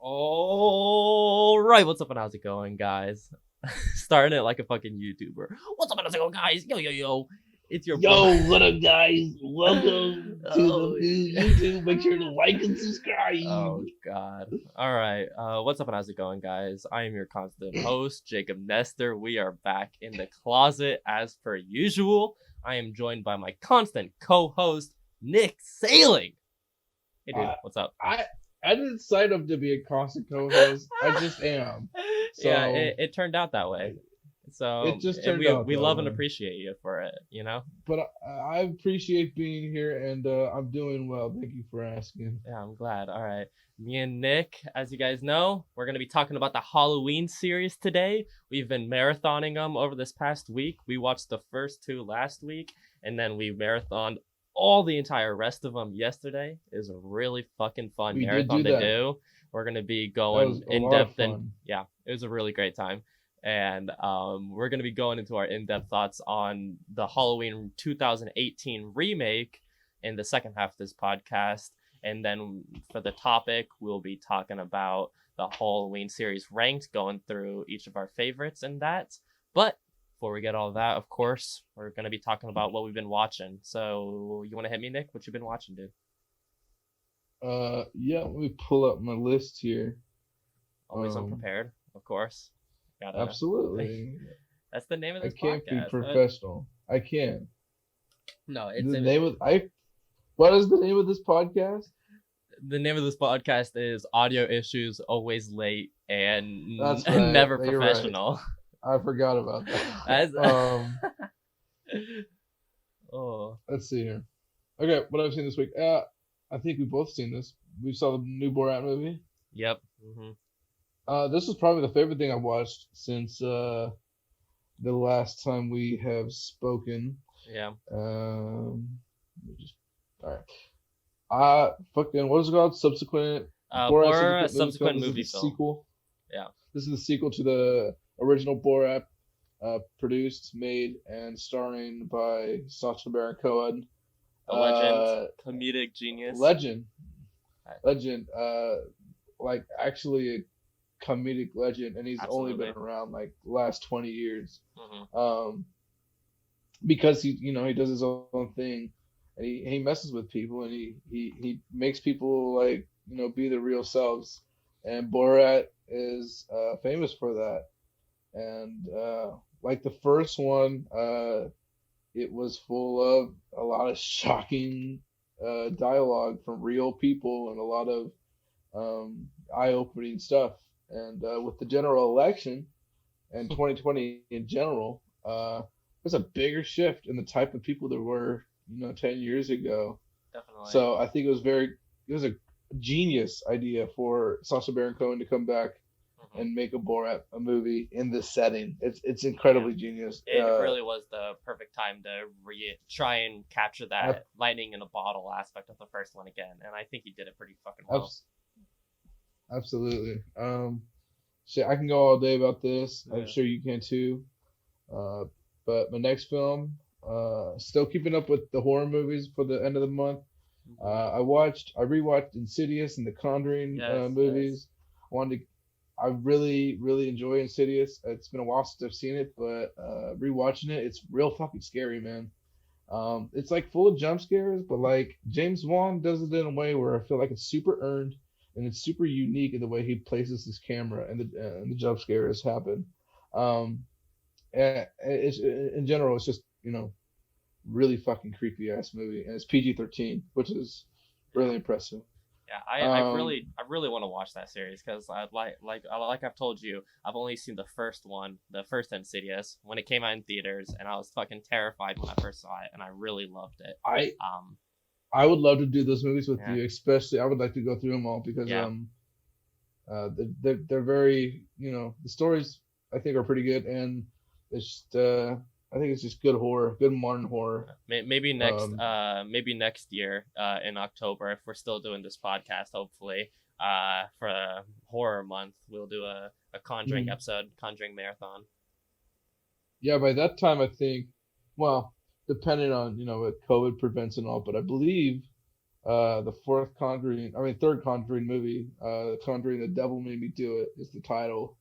All right, what's up and how's it going, guys? Starting it like a fucking YouTuber. What's up and how's it going, guys? Yo, yo, yo. It's your boy. Yo, what up, guys? Welcome to the Oh, new YouTube. Make sure to like and subscribe. oh, God. All right. What's up and how's it going, guys? I am your constant host, Jacob Nestor. We are back in the closet as per usual. I am joined by my constant co-host, Nick Sailing. Hey, dude, what's up? I didn't sign up to be a constant co-host. I just am. So Yeah, it turned out that way. So it just turned we out we that love and way. appreciate you for it, you know? But I appreciate being here, and I'm doing well. Thank you for asking. Yeah, I'm glad. All right. Me and Nick, as you guys know, we're going to be talking about the Halloween series today. We've been marathoning them over this past week. We watched the first two last week, and then we marathoned all the entire rest of them yesterday. It was a really fucking fun We did marathon do to that. do. We're going to be That going was a in lot of depth, and fun. yeah, it was a really great time. And we're going to be going into our in-depth thoughts on the Halloween 2018 remake in the second half of this podcast. And then for the topic, we'll be talking about the Halloween series ranked, going through each of our favorites and that. But before we get all that, of course, we're going to be talking about what we've been watching. So you want to hit me, Nick? What you been watching, dude? Yeah. Let me pull up my list here. Always unprepared, of course. Gotta. Absolutely. That's the name of I this can't be podcast. professional. I can. No, it's The name of I. What is the name of this podcast? the name of this podcast is Audio Issues, Always Late and That's right. Never You're right. Professional. I forgot about that. As, oh, Let's see here. Okay, what I've seen this week. I think we both seen this. We saw the new Borat movie. yep. This is probably the favorite thing I've watched since the last time we have spoken. Yeah. Let me just all right. Fucking what is it called? Subsequent Borat subsequent movie This is the film. sequel. Yeah. This is the sequel to the original Borat, produced, made, and starring by Sacha Baron Cohen. A legend, comedic genius. Legend. Right. Legend. Like actually a comedic legend, and he's only Absolutely. been around like the last 20 years. Mhm. Because he does his own thing, and he messes with people, and he makes people like be their real selves, and Borat is famous for that. And like the first one, it was full of a lot of shocking dialogue from real people and a lot of eye-opening stuff. And with the general election and 2020 in general, there's a bigger shift in the type of people there were 10 years ago. Definitely. So I think it was a genius idea for Sacha Baron Cohen to come back and make a movie in this setting. It's incredibly genius. It really was the perfect time to try and capture that lightning in a bottle aspect of the first one again, and I think he did it pretty fucking well. Absolutely. Shit, I can go all day about this. Yeah. I'm sure you can too. But my next film, still keeping up with the horror movies for the end of the month. I rewatched Insidious and the Conjuring movies. Yes. I really, really enjoy Insidious. It's been a while since I've seen it, but rewatching it, it's real fucking scary, man. It's like full of jump scares, but like James Wan does it in a way where I feel like it's super earned and it's super unique in the way he places his camera and the jump scares happen. And it's in general, it's just really fucking creepy ass movie, and it's PG-13, which is really impressive. Yeah, I really want to watch that series because I like I've told you, I've only seen the first one, the first Insidious, when it came out in theaters, and I was fucking terrified when I first saw it, and I really loved it. I would love to do those movies with Yeah. you, especially I would like to go through them all because Yeah. they're very the stories I think are pretty good, and it's just I think it's just good horror, good modern horror. Maybe next year in October, if we're still doing this podcast, hopefully for horror month, we'll do a Conjuring episode, Conjuring marathon. Yeah, by that time I think, well, depending on what COVID prevents and all, but I believe The third Conjuring movie. Conjuring: The Devil Made Me Do It is the title.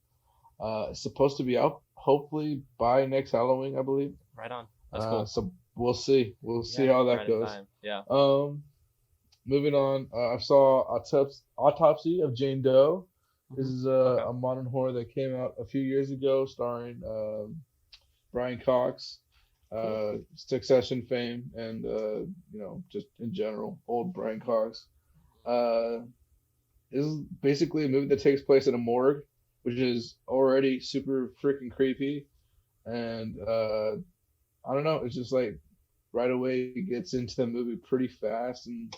It's supposed to be out hopefully by next Halloween, I believe. Right on. That's cool. So we'll see. We'll see Yeah, how that right in goes. time. Yeah. Moving on. I saw Autopsy of Jane Doe. This is Okay. a modern horror that came out a few years ago, starring Brian Cox, Cool. Succession fame, and just in general, old Brian Cox. Uh, this is basically a movie that takes place in a morgue, which is already super freaking creepy. And I don't know, it's just like right away it gets into the movie pretty fast, and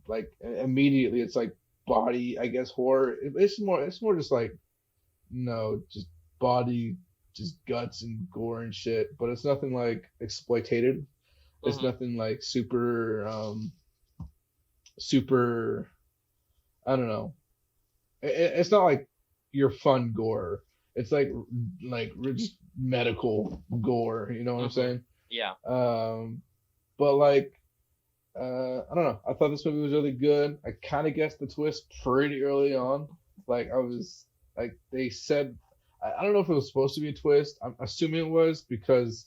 like immediately it's like body, I guess, horror. It's more just like no, just body, just guts and gore and shit. But it's nothing like exploitative. It's Mm-hmm. nothing like super. I don't know. It's not like your fun gore. It's like just medical gore. You know what I'm Mm-hmm. saying? Yeah. But like I don't know. I thought this movie was really good. I kind of guessed the twist pretty early on. Like I was like they said. I don't know if it was supposed to be a twist. I'm assuming it was because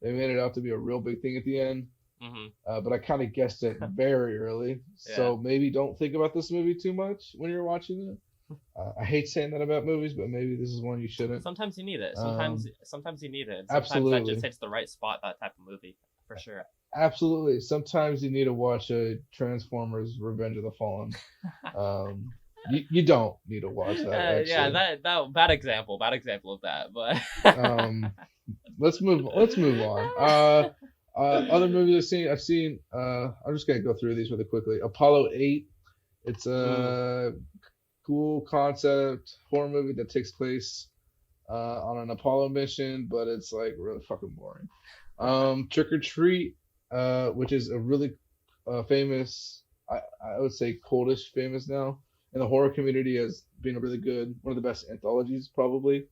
they made it out to be a real big thing at the end. Mm-hmm. But I kind of guessed it very early. Yeah. So maybe don't think about this movie too much when you're watching it. I hate saying that about movies, but maybe this is one you shouldn't. Sometimes you need it. Um, Sometimes you need it. Sometimes that just absolutely, hits the right spot. That type of movie, for sure. absolutely. Sometimes you need to watch a Transformers: Revenge of the Fallen. You don't need to watch that Yeah. actually. That bad example. Bad example of that. But. Um, let's move on. Other movies I've seen. I'm just gonna go through these really quickly. Apollo 8. It's Mm. a cool concept horror movie that takes place on an Apollo mission, but it's like really fucking boring. Trick or Treat, which is a really famous, I would say cultish famous now in the horror community as being a really good, one of the best anthologies probably.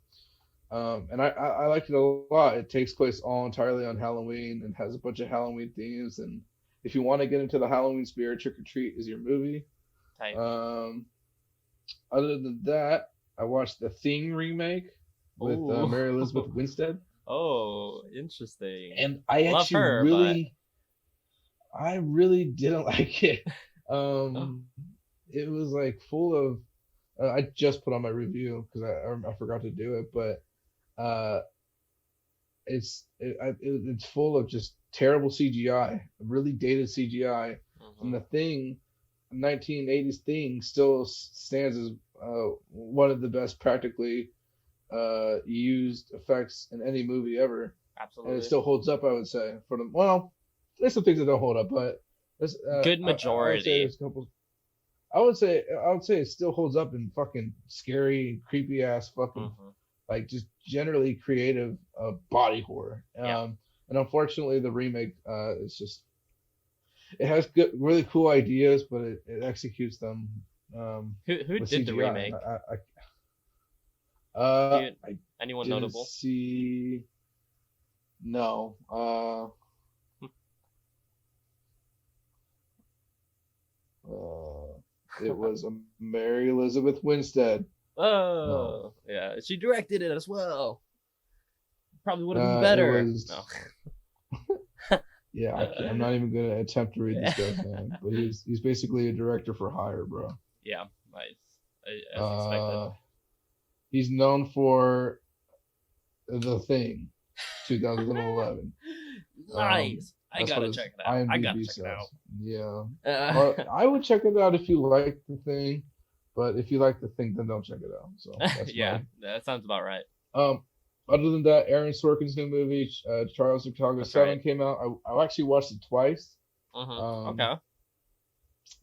And I liked it a lot. It takes place all entirely on Halloween and has a bunch of Halloween themes. And if you want to get into the Halloween spirit, Trick or Treat is your movie. Type. Um, Other than that, I watched the Thing remake with Ooh. Mary Elizabeth Winstead, Oh, interesting. and I Love actually her, but. I really didn't like it. Um, it was like full of. I just put on my review because I forgot to do it, but it's full of just terrible CGI, really dated CGI, and Mm-hmm. the Thing, 1980s Thing, still stands as one of the best practically used effects in any movie ever, and it Absolutely. still holds up. I would say for them. Well, there's some things that don't hold up, but Good I would say majority. there's a couple. I would say it still holds up in fucking scary, creepy ass fucking Mm-hmm. like just generally creative body horror. Yeah. And unfortunately, the remake is just it has good, really cool ideas, but it executes them Who with did the CGI. remake? Do you I anyone didn't notable? see. No. It was Mary Elizabeth Winstead. No. Oh, yeah, she directed it as well. Probably would have been It better. No. was. Yeah, I'm not even gonna attempt to read this guy's name, but he's basically a director for hire, bro. Yeah, nice. As expected. Uh, he's known for The Thing, 2011. Nice. I That's what gotta his check it out. I gotta IMDb check it out. says. Yeah, Uh, or I would check it out if you like The Thing, but if you like The Thing, then don't check it out. So that's yeah, my that sounds about right. um. Other than that, Aaron Sorkin's new movie, Charles of Chicago That's right. 7, came out. I actually watched it twice. Okay. Um,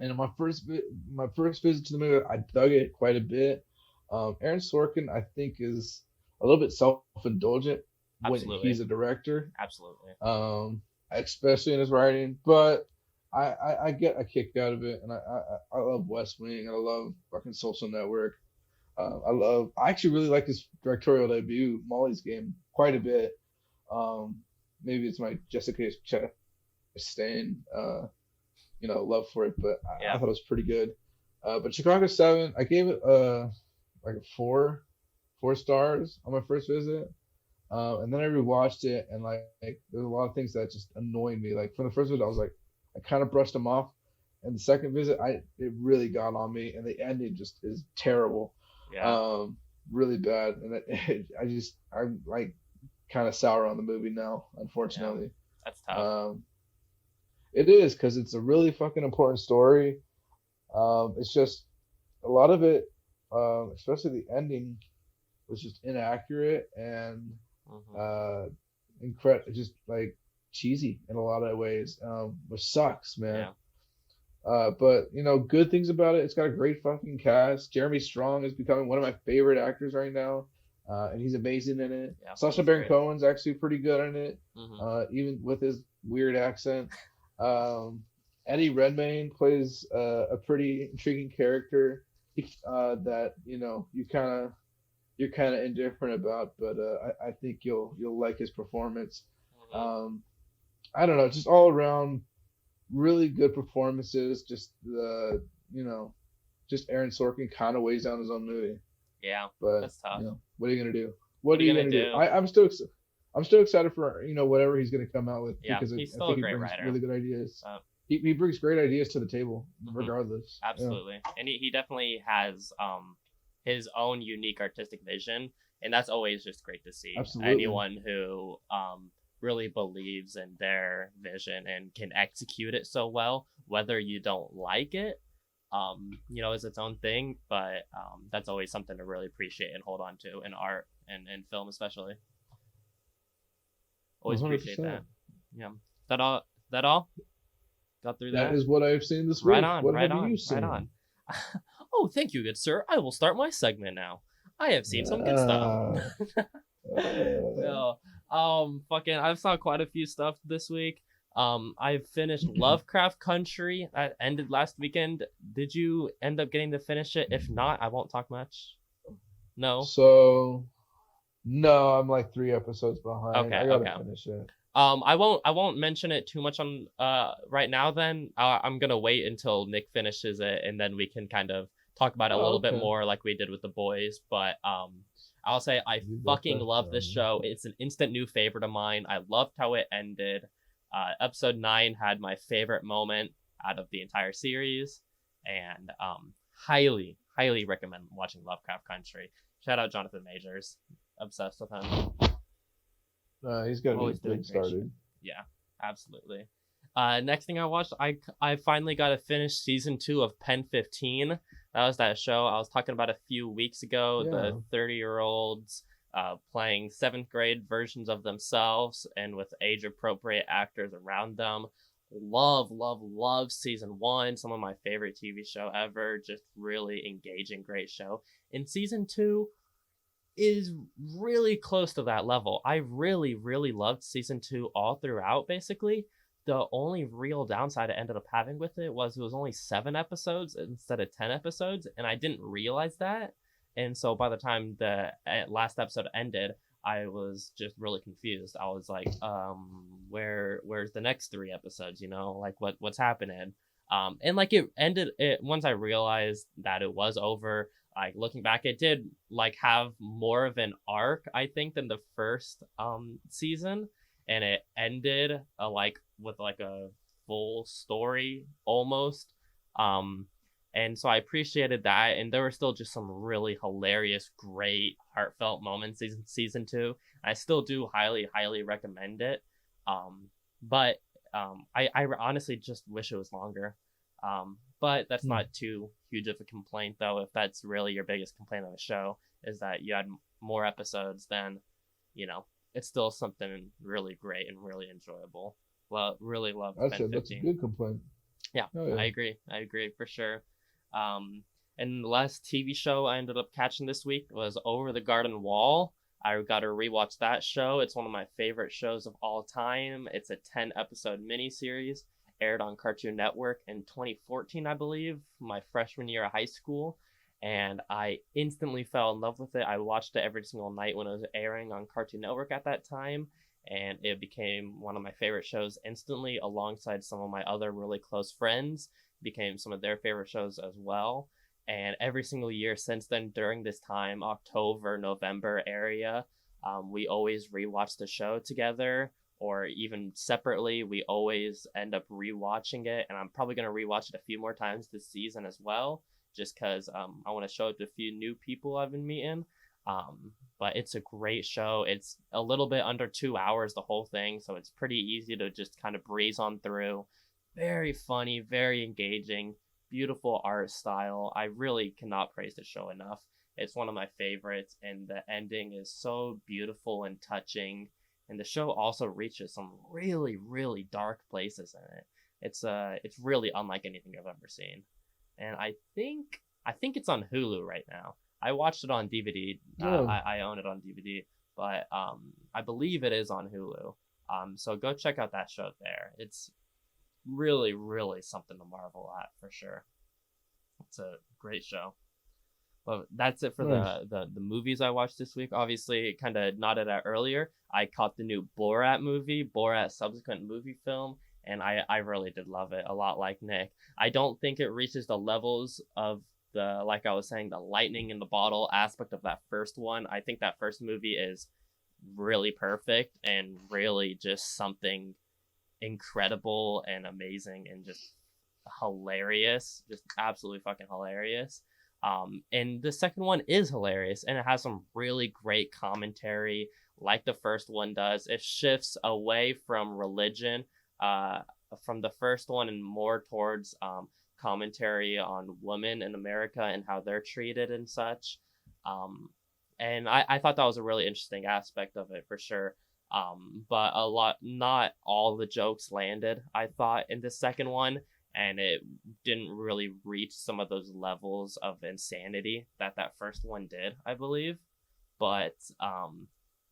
and my first visit to the movie, I dug it quite a bit. Aaron Sorkin, I think, is a little bit self-indulgent when Absolutely. he's a director, Absolutely. especially in his writing. But I get a kick out of it, and I love West Wing, and I love fucking Social Network. I actually really like his directorial debut, Molly's Game, quite a bit. Maybe it's my Jessica Chastain love for it, but I Yeah. thought it was pretty good. But Chicago 7, I gave it like a four stars on my first visit. And then I rewatched it, and there's a lot of things that just annoyed me. Like from the first visit, I was like, I kind of brushed them off, and the second visit, it really got on me, and the ending just is terrible, Yeah. um, really bad, and I'm like kind of sour on the movie now, Yeah. unfortunately. That's tough. Um, it is because it's a really fucking important story. It's just a lot of it, especially the ending, was just inaccurate and Hmm. uh just like cheesy in a lot of ways, which sucks, man. Yeah. But good things about it. It's got a great fucking cast. Jeremy Strong is becoming one of my favorite actors right now, and he's amazing in it. Yeah. Sacha He's Baron great. Cohen's actually pretty good in it, Hmm. even with his weird accent. Um, Eddie Redmayne plays a pretty intriguing character that you're kind of indifferent about, but I think you'll like his performance. Hmm. Um, I don't know, just all around really good performances. Just you know, just Aaron Sorkin kind of weighs down his own movie, Yeah. but That's tough. what are you gonna do? What What are are you you gonna gonna do? do? I'm still excited for whatever he's gonna come out with Yeah. because He's I still a think he great brings writer. really good ideas. Uh, He brings great ideas to the table, mhm. regardless. Yeah, Absolutely. And he definitely has his own unique artistic vision, and that's always just great to see. absolutely. Anyone who really believes in their vision and can execute it so well, whether you don't like it, is its own thing, but that's always something to really appreciate and hold on to in art and film especially. Always appreciate 100%. that. Yeah. That all that all? Got through That that? is what I've seen this Right week. on, What right have you on, right seen? on. Oh, thank you, good sir. I will start my segment now. I have seen some good stuff. Uh, uh, No, fucking, I've saw quite a few stuff this week. I finished Lovecraft Country. That ended last weekend. Did you end up getting to finish it? If not, I won't talk much. No. so no, I'm like 3 episodes behind. Okay, I gotta okay. finish it. I won't mention it too much on right now. Then I'm gonna wait until Nick finishes it, and then we can kind of talk about it a little bit Okay, more, like we did with the boys. But I'll say I you got fucking that love this done. show. It's an instant new favorite of mine. I loved how it ended. Episode 9 had my favorite moment out of the entire series, and highly recommend watching Lovecraft Country. Shout out Jonathan Majors, obsessed with him. He's got to be a Always doing big great star, shit. dude. Yeah, absolutely. Next thing I watched, I finally got to finish season 2 of Pen 15. That was that show I was talking about a few weeks ago. The Yeah, 30-year-olds playing seventh grade versions of themselves and with age appropriate actors around them. Love season 1. Some of my favorite TV show ever. Just really engaging, great show. In season 2, is really close to that level. I really loved season 2 all throughout, basically. The only real downside I ended up having with it was only 7 episodes instead of 10 episodes, and I didn't realize that. And so by the time the last episode ended, I was just really confused. I was like, where's the next 3 episodes? Like what's happening? And like it ended it once I realized that it was over. Like looking back, it did like have more of an arc, I think, than the first season, and it ended like with like a full story almost. Um, and so I appreciated that, and there were still just some really hilarious, great, heartfelt moments in season 2. I still do highly recommend it. But I honestly just wish it was longer. But that's hmm, not too huge of a complaint, though. If that's really your biggest complaint on the show, is that you had more episodes, then it's still something really great and really enjoyable. Well, really loved I Ben said that's a 15. good complaint. Yeah, Oh I yeah. agree. I agree for sure. Um, and the last TV show I ended up catching this week was Over the Garden Wall. I got to rewatch that show. It's one of my favorite shows of all time. It's a 10-episode miniseries, aired on Cartoon Network in 2014, I believe, my freshman year of high school. And I instantly fell in love with it. I watched it every single night when it was airing on Cartoon Network at that time. and it became one of my favorite shows instantly, alongside some of my other really close friends. Became some of their favorite shows as well. And every single year since then, during this time, October, November area, we always rewatch the show together, or even separately. We always end up rewatching it, and I'm probably gonna rewatch it a few more times this season as well, just because I want to show it to a few new people I've been meeting. But it's a great show. It's a little bit under 2 hours, the whole thing, so it's pretty easy to just kind of breeze on through. Very funny, very engaging, beautiful art style. I really cannot praise the show enough. It's one of my favorites, and the ending is so beautiful and touching. And the show also reaches some really, really dark places in it. It's really unlike anything I've ever seen. And I think it's on Hulu right now. I watched it on DVD. Oh, I own it on DVD, but I believe it is on Hulu. So go check out that show there. It's really, really something to marvel at for sure. It's a great show. But that's it for nice. the movies I watched this week. Obviously, kind of nodded at earlier. I caught the new Borat movie, Borat subsequent movie film, and I really did love it a lot. Like Nick, I don't think it reaches the levels of the, like I was saying, the lightning in the bottle aspect of that first one. I think that first movie is really perfect and really just something incredible and amazing and just hilarious, just absolutely fucking hilarious. And the second one is hilarious, and it has some really great commentary, like the first one does. It shifts away from religion, uh, from the first one, and more towards commentary on women in America and how they're treated and such. Um, and I thought that was a really interesting aspect of it for sure. But not all the jokes landed, I thought, in the second one, and it didn't really reach some of those levels of insanity that that first one did, I believe. But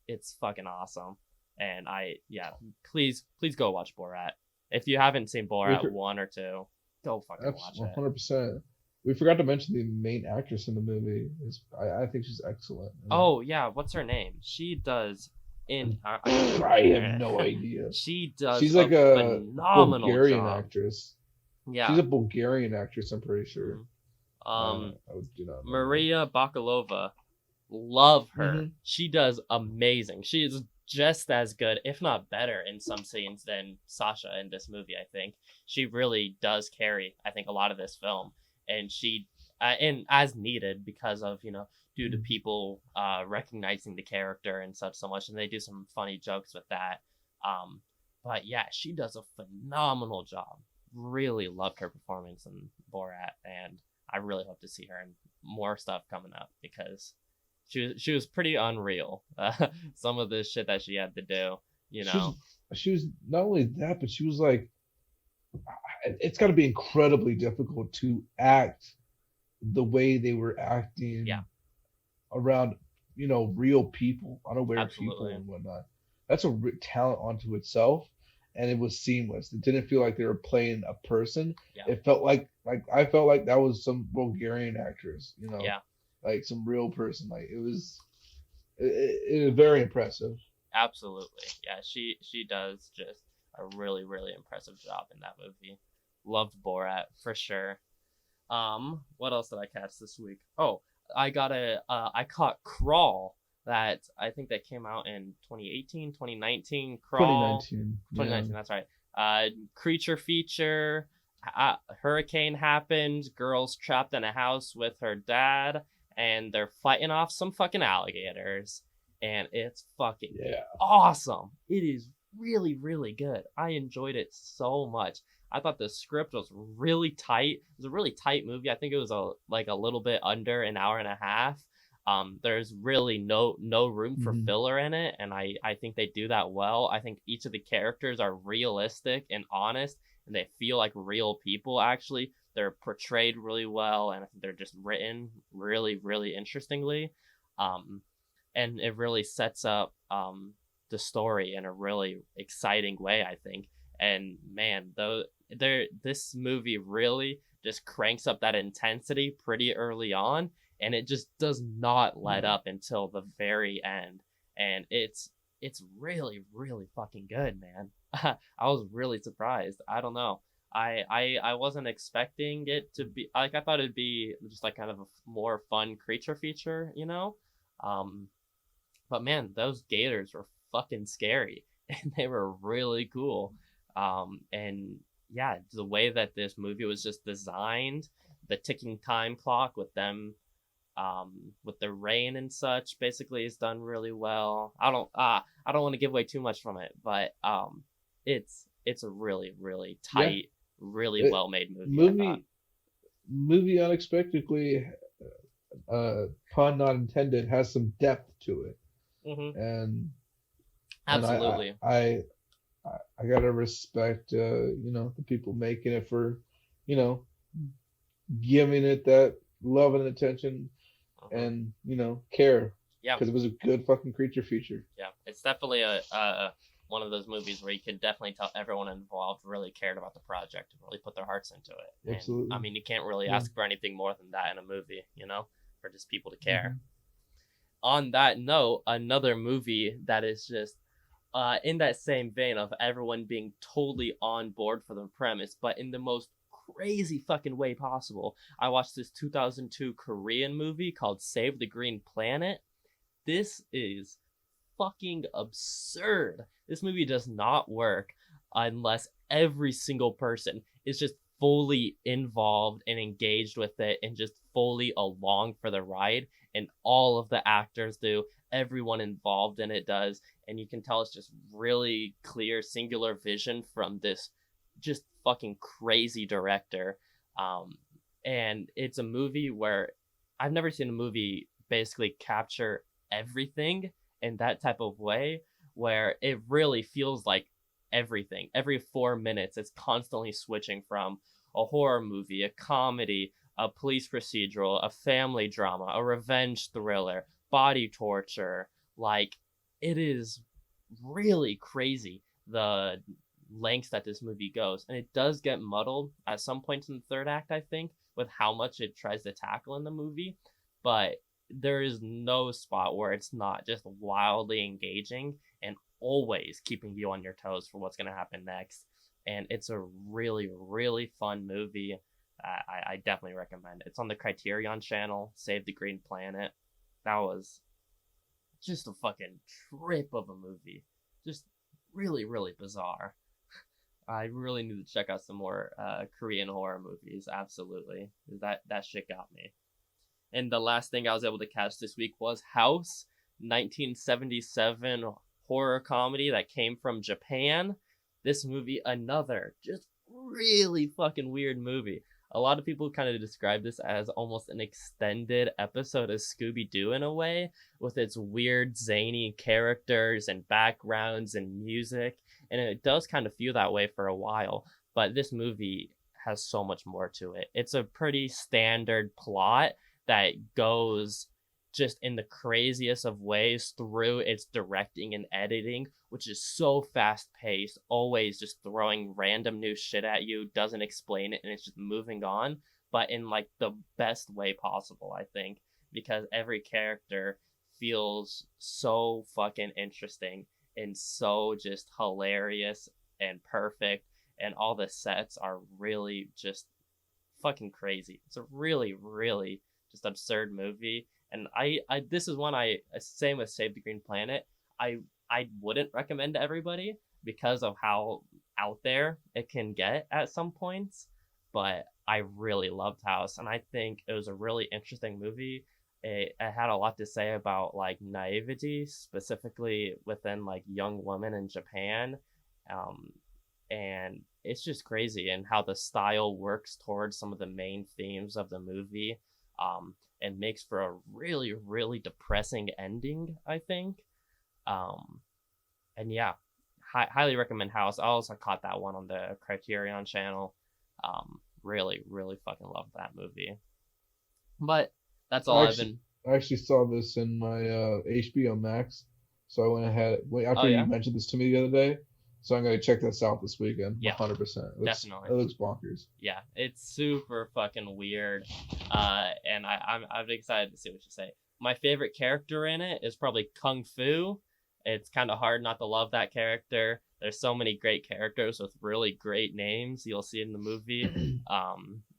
it's fucking awesome, and yeah, please go watch Borat. If you haven't seen We Borat for, 1 or 2, go fucking that's watch it. 100%. We forgot to mention the main actress in the movie. I think she's excellent. Oh yeah, what's her name? She does in I have no idea. she does She's a like a phenomenal Bulgarian job. actress. She's Yeah. a Bulgarian actress, I'm pretty sure. Mhm. Um, I do not know. Maria Bakalova, love her. Mm-hmm. She does amazing. She is just as good, if not better, in some scenes than Sasha in this movie. I think she really does carry, I think, a lot of this film, and and as needed, because of, due to people recognizing the character and such so much, and they do some funny jokes with that. Um, but yeah, she does a phenomenal job. Really loved her performance in Borat, and I really hope to see her in more stuff coming up, because she was pretty unreal. Some of the shit that she had to do, you She was know. she was not only that, but she was like, it's got to be incredibly difficult to act the way they were Yeah, acting around, real people, unaware people absolutely. and whatnot. That's a talent onto itself, and it was seamless. It didn't feel like they were playing a person. Yeah, It felt like I felt like that was some Bulgarian actress, yeah, like some real person. Like it was very impressive. absolutely. Yeah, she does just a really, really impressive job in that movie. Loved Borat for sure. What else did I catch this week? Oh, I caught Crawl, that I think that came out in 2018, 2019. Crawl, 2019, yeah. 2019, that's right. Creature feature. Hurricane happens. Girl's trapped in a house with her dad, and they're fighting off some fucking alligators, and it's fucking Yeah. awesome. It is really, really good. I enjoyed it so much. I thought the script was really tight. It was a really tight movie. I think it was a little bit under an hour and a half. There's really no room for Hmm. filler in it, and I think they do that well. I think each of the characters are realistic and honest, and they feel like real people. Actually, they're portrayed really well, and I think they're just written really, really interestingly. Um, and it really sets up the story in a really exciting way, I think. And man, though, this movie really just cranks up that intensity pretty early on, and it just does not let Yeah. up until the very end. And it's it's really, really fucking good, man. I was really surprised. I don't know. I wasn't expecting it to be like, I thought it'd be just like kind of a more fun creature feature, you know. Um, but man, those gators were fucking scary and they were really cool. And yeah, the way that this movie was just designed, the ticking time clock with them, with the rain and such, basically is done really well. I don't want to give away too much from it, but it's a really, really Yeah, tight, really it, well made movie, I thought. movie unexpectedly, pun not intended, has some depth to it, Hmm. and and Absolutely. I gotta respect, the people making it for, you know, giving it that love and attention Hmm. and care, Yeah. because it was a good fucking creature feature. Yeah, it's definitely a one of those movies where you could definitely tell everyone involved really cared about the project and really put their hearts into it. And I Absolutely. mean, you can't really Yeah. ask for anything more than that in a movie, you know, for just people to care. Hmm. On that note, another movie that is just in that same vein of everyone being totally on board for the premise, but in the most crazy fucking way possible. I watched this 2002 Korean movie called Save the Green Planet. This is fucking absurd. This movie does not work unless every single person is just fully involved and engaged with it and just fully along for the ride. And all of the actors do, everyone involved in it does. And you can tell it's just really clear, singular vision from this just fucking crazy director. Um, and it's a movie where I've never seen a movie basically capture everything in that type of way where it really feels like everything. Every 4 minutes, it's constantly switching from a horror movie, a comedy, a police procedural, a family drama, a revenge thriller, body torture. Like, it is really crazy the lengths that this movie goes. And it does get muddled at some points in the third act, I think, with how much it tries to tackle in the movie. But there is no spot where it's not just wildly engaging and always keeping you on your toes for what's going to happen next. And it's a really, really fun movie. I definitely recommend it. It's on the Criterion channel, Save the Green Planet. That was just a fucking trip of a movie. Just really, really bizarre. I really need to check out some more Korean horror movies. Absolutely, that shit got me. And the last thing I was able to catch this week was House, 1977 horror comedy that came from Japan. This movie, another just really fucking weird movie. A lot of people kind of describe this as almost an extended episode of Scooby Doo in a way, with its weird, zany characters and backgrounds and music. And it does kind of feel that way for a while. But this movie has so much more to it. It's a pretty standard plot that goes just in the craziest of ways through its directing and editing, which is so fast paced, always just throwing random new shit at you, doesn't explain it, and it's just moving on, but in like the best way possible, I think, because every character feels so fucking interesting and so just hilarious and perfect, and all the sets are really just fucking crazy. It's a really, really just absurd movie. And I this is one I same with Save the Green Planet. I I wouldn't recommend to everybody because of how out there it can get at some points. But I really loved House, and I think it was a really interesting movie. It had a lot to say about like naivety, specifically within like young women in Japan. Um, and it's just crazy and how the style works towards some of the main themes of the movie, and makes for a really, really depressing ending, I think. um, and yeah, highly recommend House. I also caught that one on the Criterion channel. Really, really fucking love that movie. But that's all I I've actually been. I actually saw this in my HBO Max, so I went ahead. Wait, Oh after you yeah. mentioned this to me the other day, so I'm gonna check this out this weekend. Yeah, 100%. definitely. It looks bonkers. Yeah, it's super fucking weird. And I'm excited to see what you say. My favorite character in it is probably Kung Fu, it's kind of hard not to love that character. There's so many great characters with really great names you'll see in the movie,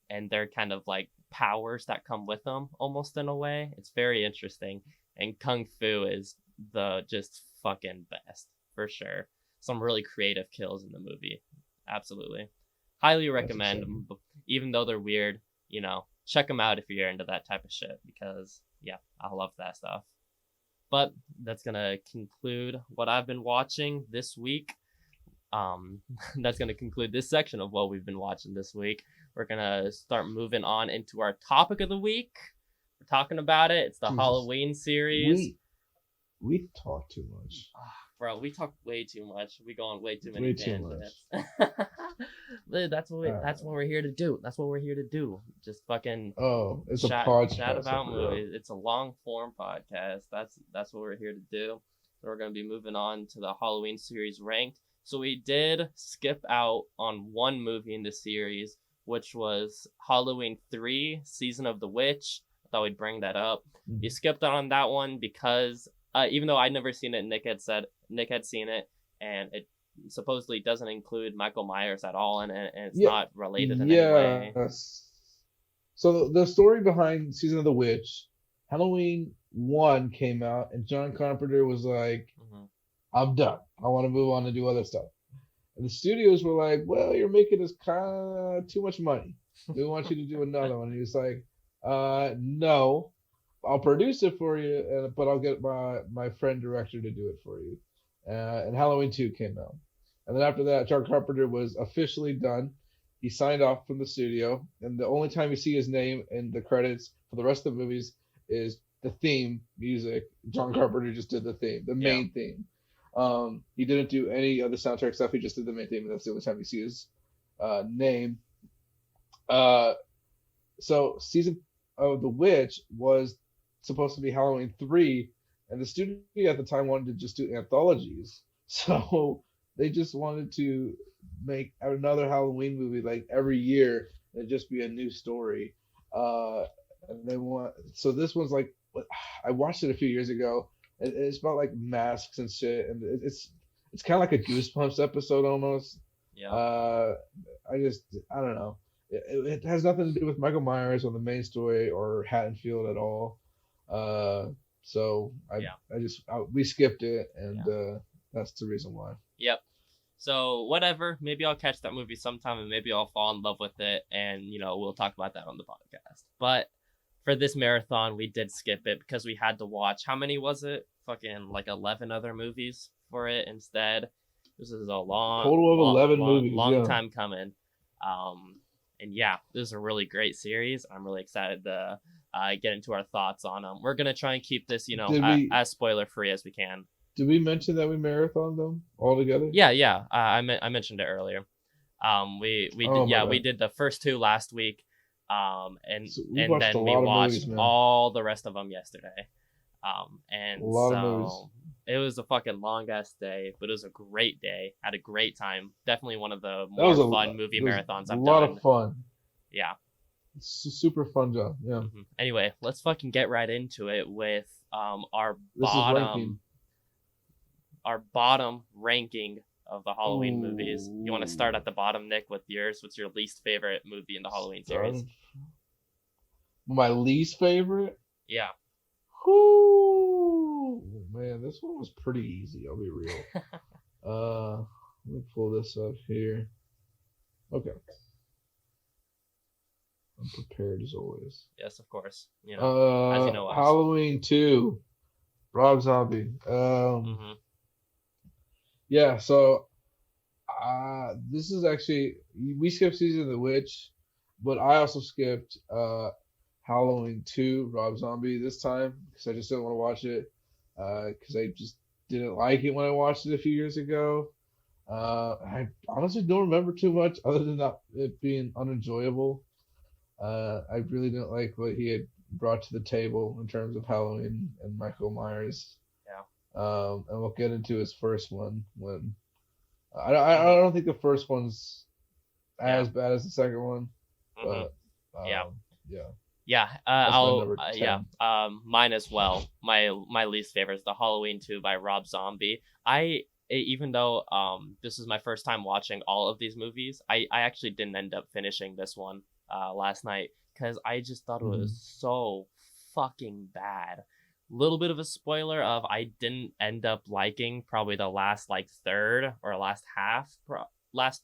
and they're kind of like powers that come with them, almost in a way. It's very interesting, and kung fu is the just fucking best for sure. Some really creative kills in the movie, absolutely. Highly recommend them, even though they're weird. Check them out if you're into that type of shit, because yeah, I love that stuff. But that's gonna conclude what I've been watching this week. That's gonna conclude this section of what we've been watching this week. We're gonna start moving on into our topic of the week. We're talking about it. It's the Halloween series. We talk too much. Bro, we talk way too much. We go on way too many tangents. That's what we're here to do. That's what we're here to do. Just fucking it's a podcast. Chat about movies. It's a long form podcast. That's what we're here to do. So we're gonna be moving on to the Halloween series ranked. So we did skip out on one movie in the series, which was Halloween 3, Season of the Witch. I thought we'd bring that up. Mm-hmm. You skipped on that one because even though I'd never seen it, Nick had seen it, and it supposedly doesn't include Michael Myers at all, and it's not related in any way. So the story behind Season of the Witch, Halloween 1 came out, and John Carpenter was like, I'm done. I want to move on and do other stuff. And the studios were like, well, you're making us kind of too much money. We want you to do another one. And he was like, no. I'll produce it for you, but I'll get my friend director to do it for you. And Halloween 2 came out. And then after that, John Carpenter was officially done. He signed off from the studio. And the only time you see his name in the credits for the rest of the movies is the theme music. John Carpenter just did the theme, the main theme. He didn't do any other soundtrack stuff. He just did the main theme, and that's the only time you see his name. So Season of the Witch was supposed to be Halloween 3, and the studio at the time wanted to just do anthologies. So they just wanted to make another Halloween movie like every year and just be a new story. So this one's like, I watched it a few years ago. It's about like masks and shit, and it's kind of like a Goosebumps episode almost. Yeah. I don't know. It has nothing to do with Michael Myers or the main story or Haddonfield at all. So we skipped it, and that's the reason why. Yep. So whatever, maybe I'll catch that movie sometime, and maybe I'll fall in love with it, and we'll talk about that on the podcast. But for this marathon, we did skip it because we had to watch, how many was it? Fucking like 11 other movies for it instead. This is a total of 11 movies. Long time coming. And yeah, this is a really great series. I'm really excited to get into our thoughts on them. We're gonna try and keep this, as spoiler free as we can. Did we mention that we marathoned them all together? Yeah. I mentioned it earlier. We did the first 2 last week. And then we watched all the rest of them yesterday. It was a fucking long ass day, but it was a great day. Had a great time. Definitely one of the more fun movie marathons I've done. A lot of fun. Yeah. It's a super fun job. Yeah. Mm-hmm. Anyway, let's fucking get right into it with our bottom ranking of the Halloween movies. You want to start at the bottom, Nick, with yours? What's your least favorite movie in the Halloween series? My least favorite? Yeah. Whoo, man, this one was pretty easy. I'll be real. Let me pull this up here. Okay. I'm prepared as always. Yes, of course. As you know, Halloween 2, Rob Zombie. Yeah, so this is actually, we skipped Season of the Witch, but I also skipped Halloween 2, Rob Zombie this time, because I just didn't want to watch it, because I just didn't like it when I watched it a few years ago. I honestly don't remember too much other than it being unenjoyable. I really didn't like what he had brought to the table in terms of Halloween and Michael Myers. And we'll get into his first one when I don't think the first one's as bad as the second one, but yeah. Yeah, That's my I'll number yeah, 10. mine as well. My least favorite is the Halloween 2 by Rob Zombie. Even though this is my first time watching all of these movies, I actually didn't end up finishing this one last night because I just thought it was Mhm. so fucking bad. Little bit of a spoiler of I didn't end up liking probably the last like third or last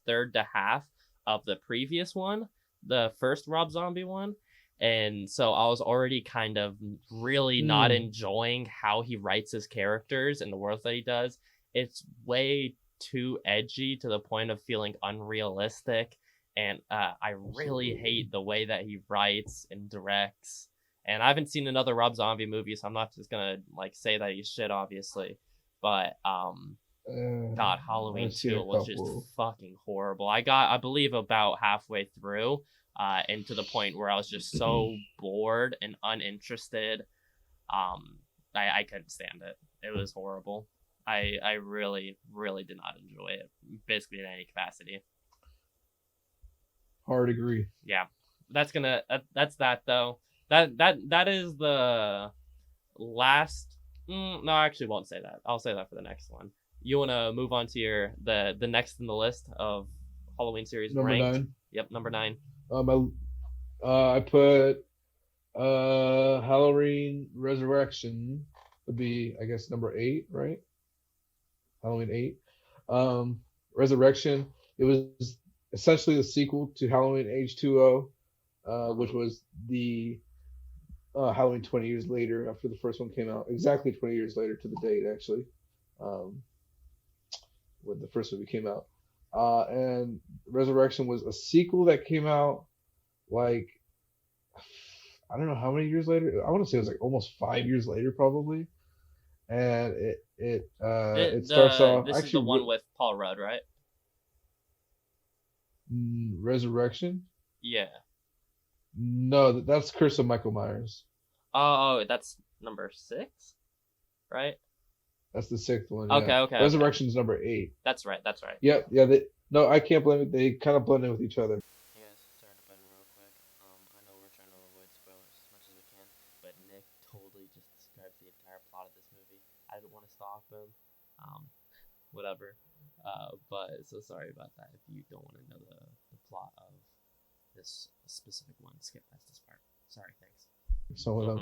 third to half of the previous one, the first Rob Zombie one. And so I was already kind of really not Mm. enjoying how he writes his characters and the world that he does. It's way too edgy to the point of feeling unrealistic. And I really Absolutely. hate the way that he writes and directs. And I haven't seen another Rob Zombie movie, so I'm not just gonna like say that he's shit, obviously. But God, Halloween I've seen 2 a was just couple. fucking horrible. I believe, about halfway through, and to the point where I was just so bored and uninterested. Um, I couldn't stand it. It was horrible. I really, really did not enjoy it, basically in any capacity. Hard agree. Yeah, that's that though. That is the last. No, I actually won't say that. I'll say that for the next one. You want to move on to the next in the list of Halloween series Number ranked? 9. Yep, number 9. I put Halloween Resurrection would be, I guess, number 8, right? Halloween 8. Um, Resurrection. It was essentially the sequel to Halloween H2O, which Mm-hmm. was the Halloween 20 years later after the first one came out. Exactly 20 years later to the date, actually, um, when the first movie came out. And Resurrection was a sequel that came out like I don't know how many years later. I want to say it was like almost 5 years later, probably. And it starts off This is the actually one with Paul Rudd, right? Resurrection. Yeah. No, that's Curse of Michael Myers. Oh, that's number 6, right? That's the sixth one. Yeah, Okay. Resurrection's number 8. That's right. That's right. Yep, yeah. No, I can't blame it. They kind of blend in with each other. Hey guys, sorry to butt in real quick. I know we're trying to avoid spoilers as much as we can, but Nick totally just describes the entire plot of this movie. I didn't want to stop him. Um, Whatever. But so sorry about that. If you don't want to know the plot of this specific one, skip past this part. Sorry. Thanks. Some of them,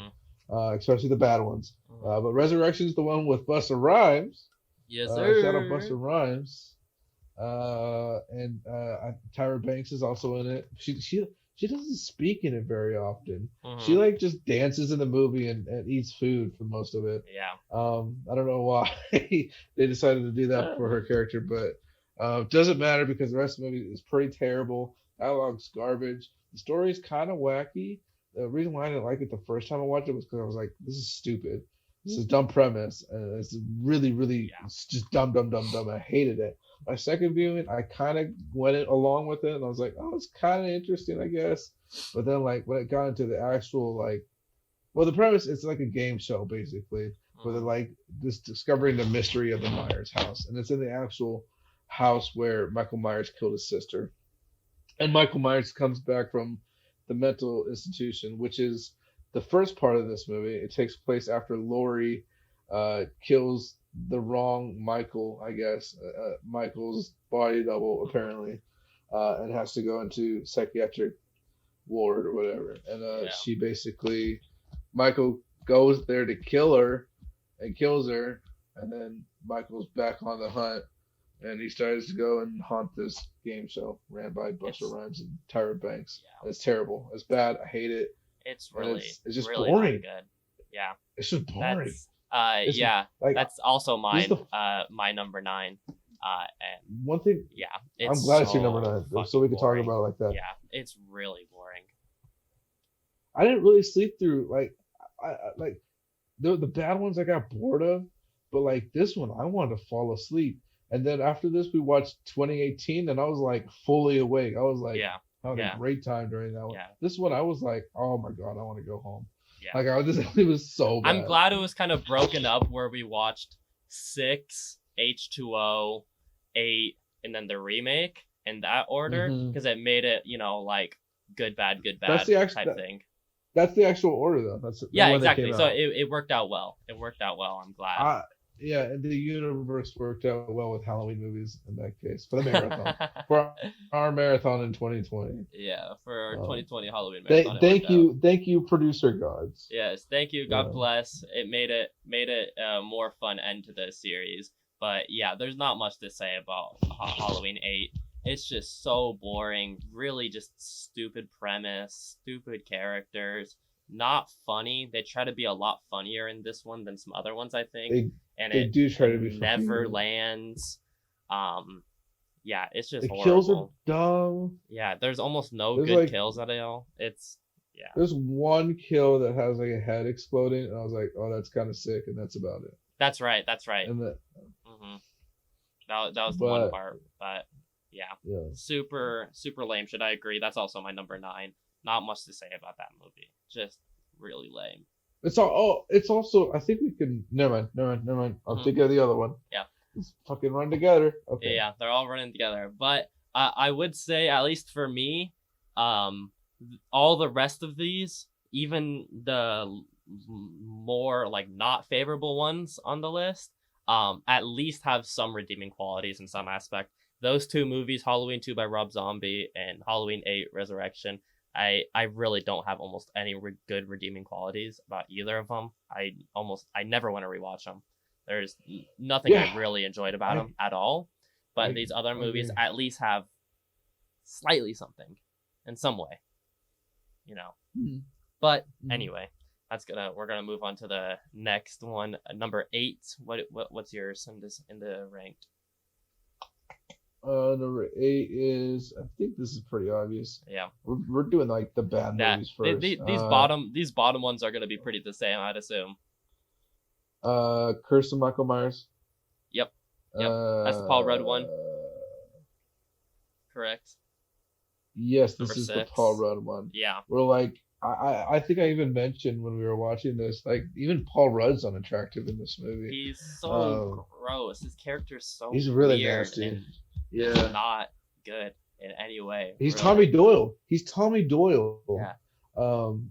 Mm-hmm. especially the bad ones. Mm-hmm. But Resurrection's the one with Busta Rhymes. Yes, Shout out Busta sir. Rhymes. And Tyra Banks is also in it. She doesn't speak in it very often. She Mm-hmm. like just dances in the movie and eats food for most of it. Yeah. I don't know why they decided to do that for her character, but doesn't matter because the rest of the movie is pretty terrible. Dialogue's garbage. The story's kind of wacky. The reason why I didn't like it the first time I watched it was because I was like, this is stupid. This is a dumb premise. And it's really, really, Yeah. it's just dumb, dumb, dumb, dumb. I hated it. My second viewing, I kind of went along with it, and I was like, oh, it's kind of interesting, I guess. But then, like, when it got into the actual, like, well, the premise, it's like a game show, basically, where they're, Mm-hmm. like, just discovering the mystery of the Myers house. And it's in the actual house where Michael Myers killed his sister. And Michael Myers comes back from the mental institution, which is the first part of this movie. It takes place after Laurie kills the wrong Michael, I guess, Michael's body double Mm-hmm. apparently, and has to go into psychiatric ward or whatever. And Yeah. she basically Michael goes there to kill her and kills her, and then Michael's back on the hunt and he starts to go and haunt this game show ran by Buster It's Rhymes and Tyra Banks. yeah. And it's terrible. It's bad. I hate it, It's and really it's just really not boring. good. Yeah. It's just boring. That's It's yeah. like That's also this is mine. the My number 9. And one thing. yeah, I'm it's glad it's your number so 9, so fucking we can talk boring. about it like that. Yeah, it's really boring. I didn't really sleep through like the bad ones I got bored of, but like this one I wanted to fall asleep. And then after this we watched 2018 and I was like fully awake. I was like Yeah. having a Yeah. great time during that one. Yeah. This one I was like, oh my god, I want to go home. Yeah. Like I was just it was so I'm bad. glad it was kind of broken up where we watched 6, H2O, 8, and then the remake in that order Hmm. because it made it, like good That's bad the actual type thing. That's the actual order though. That's Yeah, when they exactly. came So out. it worked out well. It worked out well. I'm glad. Yeah, and the universe worked out well with Halloween movies in that case for the marathon for our marathon in 2020. Yeah, for our Um, 2020 Halloween marathon, it worked thank out. thank you, producer gods. Yes, thank you. God Yeah. bless. It made it a more fun end to the series. But yeah, there's not much to say about Halloween 8. It's just so boring. Really, just stupid premise, stupid characters. Not funny. They try to be a lot funnier in this one than some other ones, I think, They and they do try to it be funny. never lands. Yeah, it's just The kills are horrible. dumb. Yeah, there's almost no There's good like kills at all. Yeah. there's one kill that has like a head exploding, and I was like, oh, that's kind of sick, and that's about it. That's right. That's right. And that, hmm that was the one but part, but yeah, yeah, super lame. Should I agree? That's also my number 9. Not much to say about that movie. Just really lame. it's all. Oh, it's also. I think we can. Never mind. I'll think of the other one. Yeah. Let's fucking run together. Okay. Yeah, they're all running together. But I would say, at least for me, all the rest of these, even the more like not favorable ones on the list, at least have some redeeming qualities in some aspect. Those 2 movies, Halloween 2 by Rob Zombie and Halloween 8 Resurrection, I really don't have almost any good redeeming qualities about either of them. I never want to rewatch them. There's nothing I really enjoyed about them at all. But these other movies at least have slightly something in some way, you know. Mm-hmm. But anyway, we're gonna move on to the next one, number 8. What's yours in the ranked? Number 8 is. I think this is pretty obvious. Yeah, we're doing like the bad movies first. These bottom ones are gonna be pretty the same, I'd assume. Curse of Michael Myers. Yep. That's the Paul Rudd one. Correct. Yes, Number this is 6. the Paul Rudd one. Yeah. We're like, I think I even mentioned when we were watching this, like even Paul Rudd's unattractive in this movie. He's so gross. His character's so he's really weird nasty. and Yeah. not good in any way. He's really. Tommy Doyle. He's Tommy Doyle. Yeah.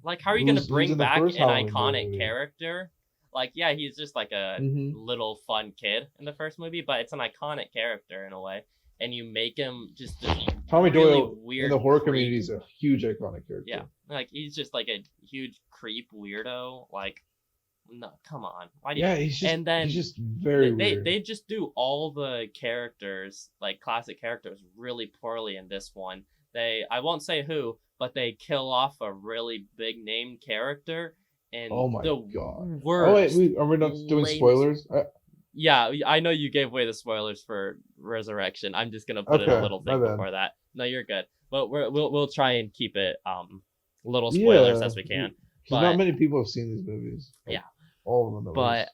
Like how are you gonna bring back an Halloween iconic movie. character? Like, yeah, he's just like a little fun kid in the first movie, but it's an iconic character in a way, and you make him just this Tommy really Doyle weird in the horror creep. community is a huge iconic character. Yeah, like he's just like a huge creep weirdo. Like, no, come on, why do you? Yeah, he's just very weird. They just do all the characters, like classic characters, really poorly in this one. I won't say who, but they kill off a really big name character. And oh my god! Worst, oh wait, are we not doing spoilers? Yeah, I know you gave away the spoilers for Resurrection. I'm just gonna put in a little thing before that. No, you're good. But we'll try and keep it little spoilers as we can. Because not many people have seen these movies. Like, yeah, all of them. But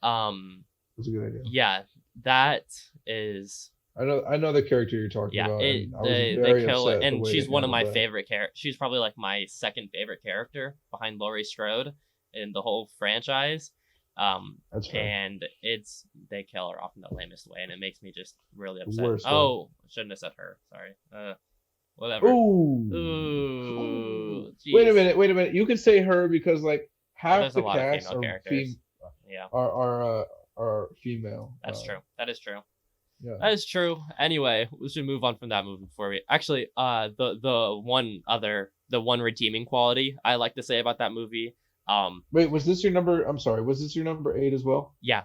that's a good idea. Yeah, that is. I know the character you're talking about. They kill her, and she's one of my favorite characters. She's probably like my second favorite character behind Laurie Strode in the whole franchise. That's fair. And they kill her off in the lamest way, and it makes me just really upset. Oh, I shouldn't have said her. Sorry. Whatever. Ooh. Wait a minute. You can say her because like half the cast are female. That's true. That is true. Yeah. That is true. Anyway, we should move on from that movie before we actually the one redeeming quality I like to say about that movie. Wait, was this your number? I'm sorry. Was this your number 8 as well? Yeah.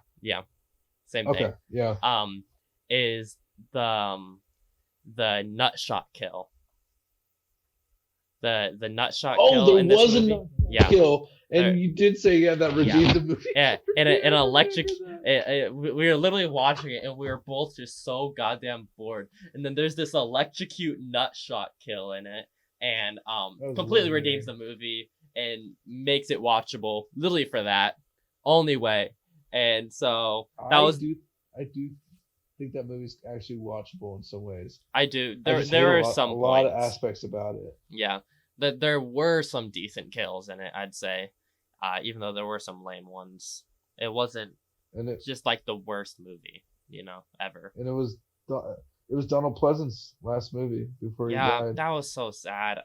Same thing. Okay. Yeah. Is the nut shot kill. The nut shot kill. Oh, in there this was movie. a nut kill, and you did say that redeemed the movie. Yeah, an electric. We were literally watching it, and we were both just so goddamn bored. And then there's this electrocute nut shot kill in it, and completely redeems the movie and makes it watchable. Literally for that only way. And so that I do think that movie's actually watchable in some ways. I do. There are a lot of aspects about it. Yeah, there were some decent kills in it, I'd say, even though there were some lame ones. It wasn't just like the worst movie, ever. And it was Donald Pleasance's last movie before he died. That was so sad.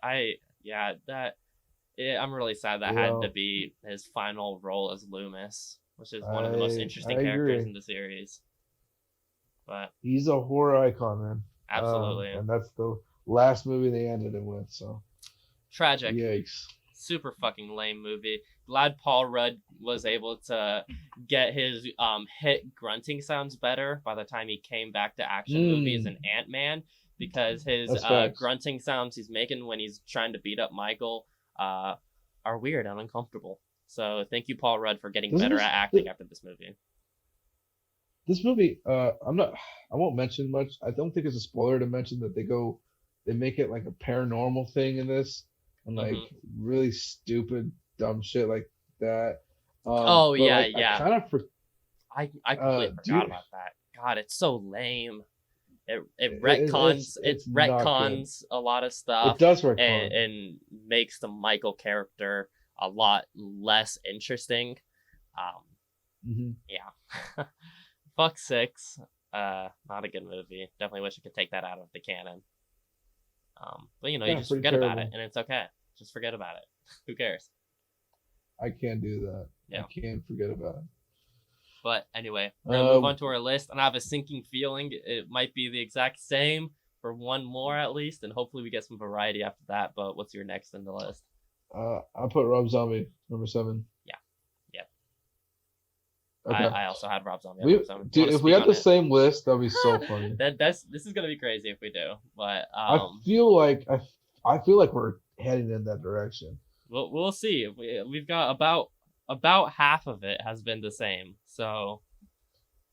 I'm really sad that You had to know, be his final role as Loomis, which is one of the most I interesting characters agree. in the series. But He's a horror icon, man. absolutely And that's the last movie they ended him with. So, tragic. yikes. Super fucking lame movie. Glad Paul Rudd was able to get his hit grunting sounds better by the time he came back to action movies and Ant-Man, because his That's facts. grunting sounds he's making when he's trying to beat up Michael are weird and uncomfortable. So thank you, Paul Rudd, for getting Doesn't better at acting after this movie. this movie? I won't mention much. I don't think it's a spoiler to mention that they make it like a paranormal thing in this, and like Mm-hmm. really stupid, dumb shit like that. Oh But yeah, like I yeah. kind of for I completely do forgot you, about that. God, it's so lame. It it's not good. retcons a lot of It stuff does and, retcon. and makes the Michael character a lot less interesting. Um, Hmm. yeah. Fuck Six. Not a good movie. Definitely wish I could take that out of the canon. But you know, you Yeah, just pretty forget about it terrible. and it's okay. Just forget about it. Who cares? I can't do that. I Yeah. can't forget about But anyway, it. we're gonna move on to our list, and I have a sinking feeling it might be the exact same for one more at least, and hopefully we get some variety after that. But what's your next in the list? I'll put Rob Zombie number 7. Yeah, yeah. Okay. I also had Rob Zombie at number We seven. You want dude, to if we speak had on the it? same list, that'd be so funny. This is gonna be crazy if we do, but I feel like I feel like we're heading in that direction. we'll see. We've got about half of it has been the same. So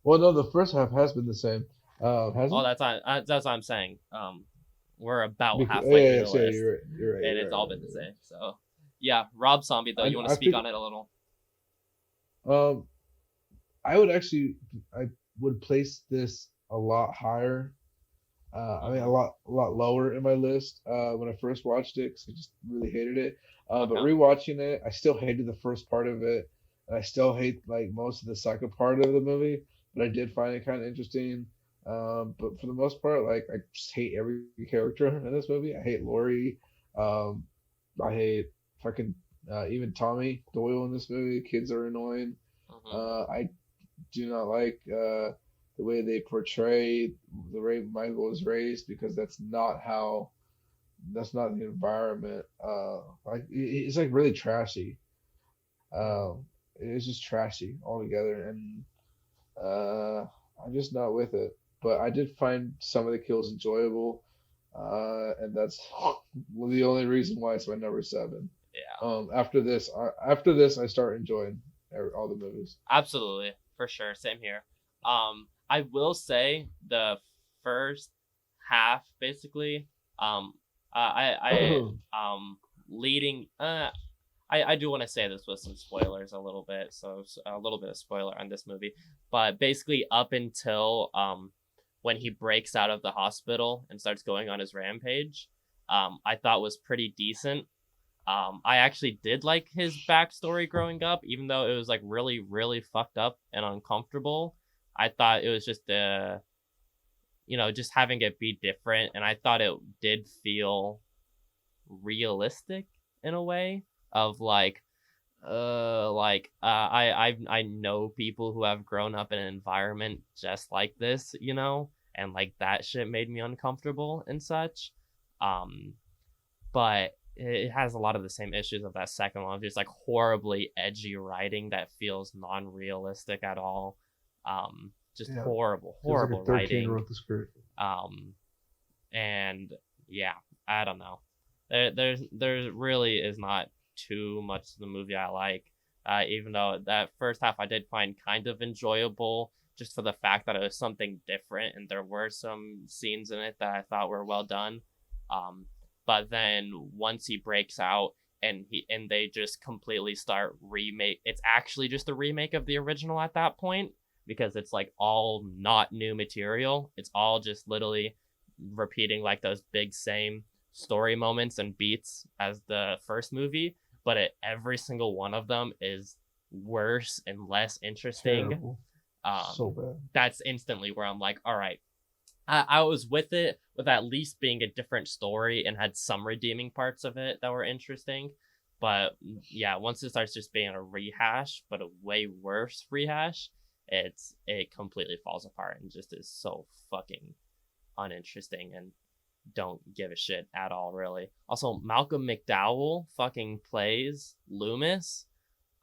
Well, no, the first half has been the same. Has oh, it? that's what I'm saying. We're about Because, halfway yeah, through yeah, the yeah, list, you're right. You're right. and You're it's right. all been the same. So yeah, Rob Zombie though. You want to I speak think on it a little? um I would actually I would place this a lot higher. I mean, Mm-hmm. a lot lower in my list when I first watched it because I just really hated it. But Okay. rewatching it, I still hated the first part of it, and I still hate like most of the second part of the movie. But I did find it kind of interesting. But for the most part, like I just hate every character in this movie. I hate Laurie. Um, I hate fucking even Tommy Doyle in this movie. Kids are annoying. Mm-hmm. I do not like the way they portray the way Michael was raised because that's not the environment. Like it's like really trashy. It's just trashy altogether, and I'm just not with it. But I did find some of the kills enjoyable, and that's the only reason why it's my number 7. Yeah. After this, I start enjoying all the movies. Absolutely, for sure. Same here. I will say the first half, basically. Leading. I do want to say this with some spoilers a little bit, so a little bit of spoiler on this movie, but basically up until when he breaks out of the hospital and starts going on his rampage, I thought was pretty decent. I actually did like his backstory growing up, even though it was like really, really fucked up and uncomfortable. I thought it was just just having it be different, and I thought it did feel realistic in a way of I know people who have grown up in an environment just like this, and like that shit made me uncomfortable and such. Um, but it has a lot of the same issues of that second one, just like horribly edgy writing that feels non-realistic at all. Just Yeah, horrible, feels like a horrible 13 writing. wrote the script. Um, and yeah, I don't know. There really is not too much to the movie I like. Even though that first half I did find kind of enjoyable, just for the fact that it was something different, and there were some scenes in it that I thought were well done. Um, but then once he breaks out and they just completely start remake, it's actually just a remake of the original at that point, because it's like all not new material. It's all just literally repeating like those big same story moments and beats as the first movie, but every single one of them is worse and less interesting. Terrible. So Um, bad. that's instantly where I'm like, all right, I was with it, with at least being a different story and had some redeeming parts of it that were interesting. But yeah, once it starts just being a rehash, but a way worse rehash, it completely falls apart and just is so fucking uninteresting and don't give a shit at all, really. Also, Malcolm McDowell fucking plays Loomis.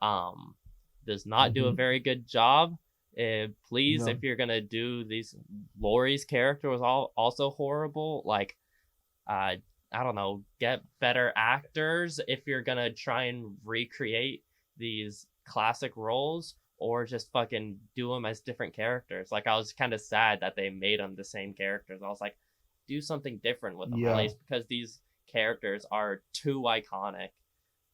Does not do a very good job. Please, No. if you're gonna do these, Laurie's character was also horrible. Like, I don't know, get better actors if you're gonna try and recreate these classic roles, or just fucking do them as different characters. Like, I was kind of sad that they made them the same characters. I was like, do something different with them, at Yeah. least, because these characters are too iconic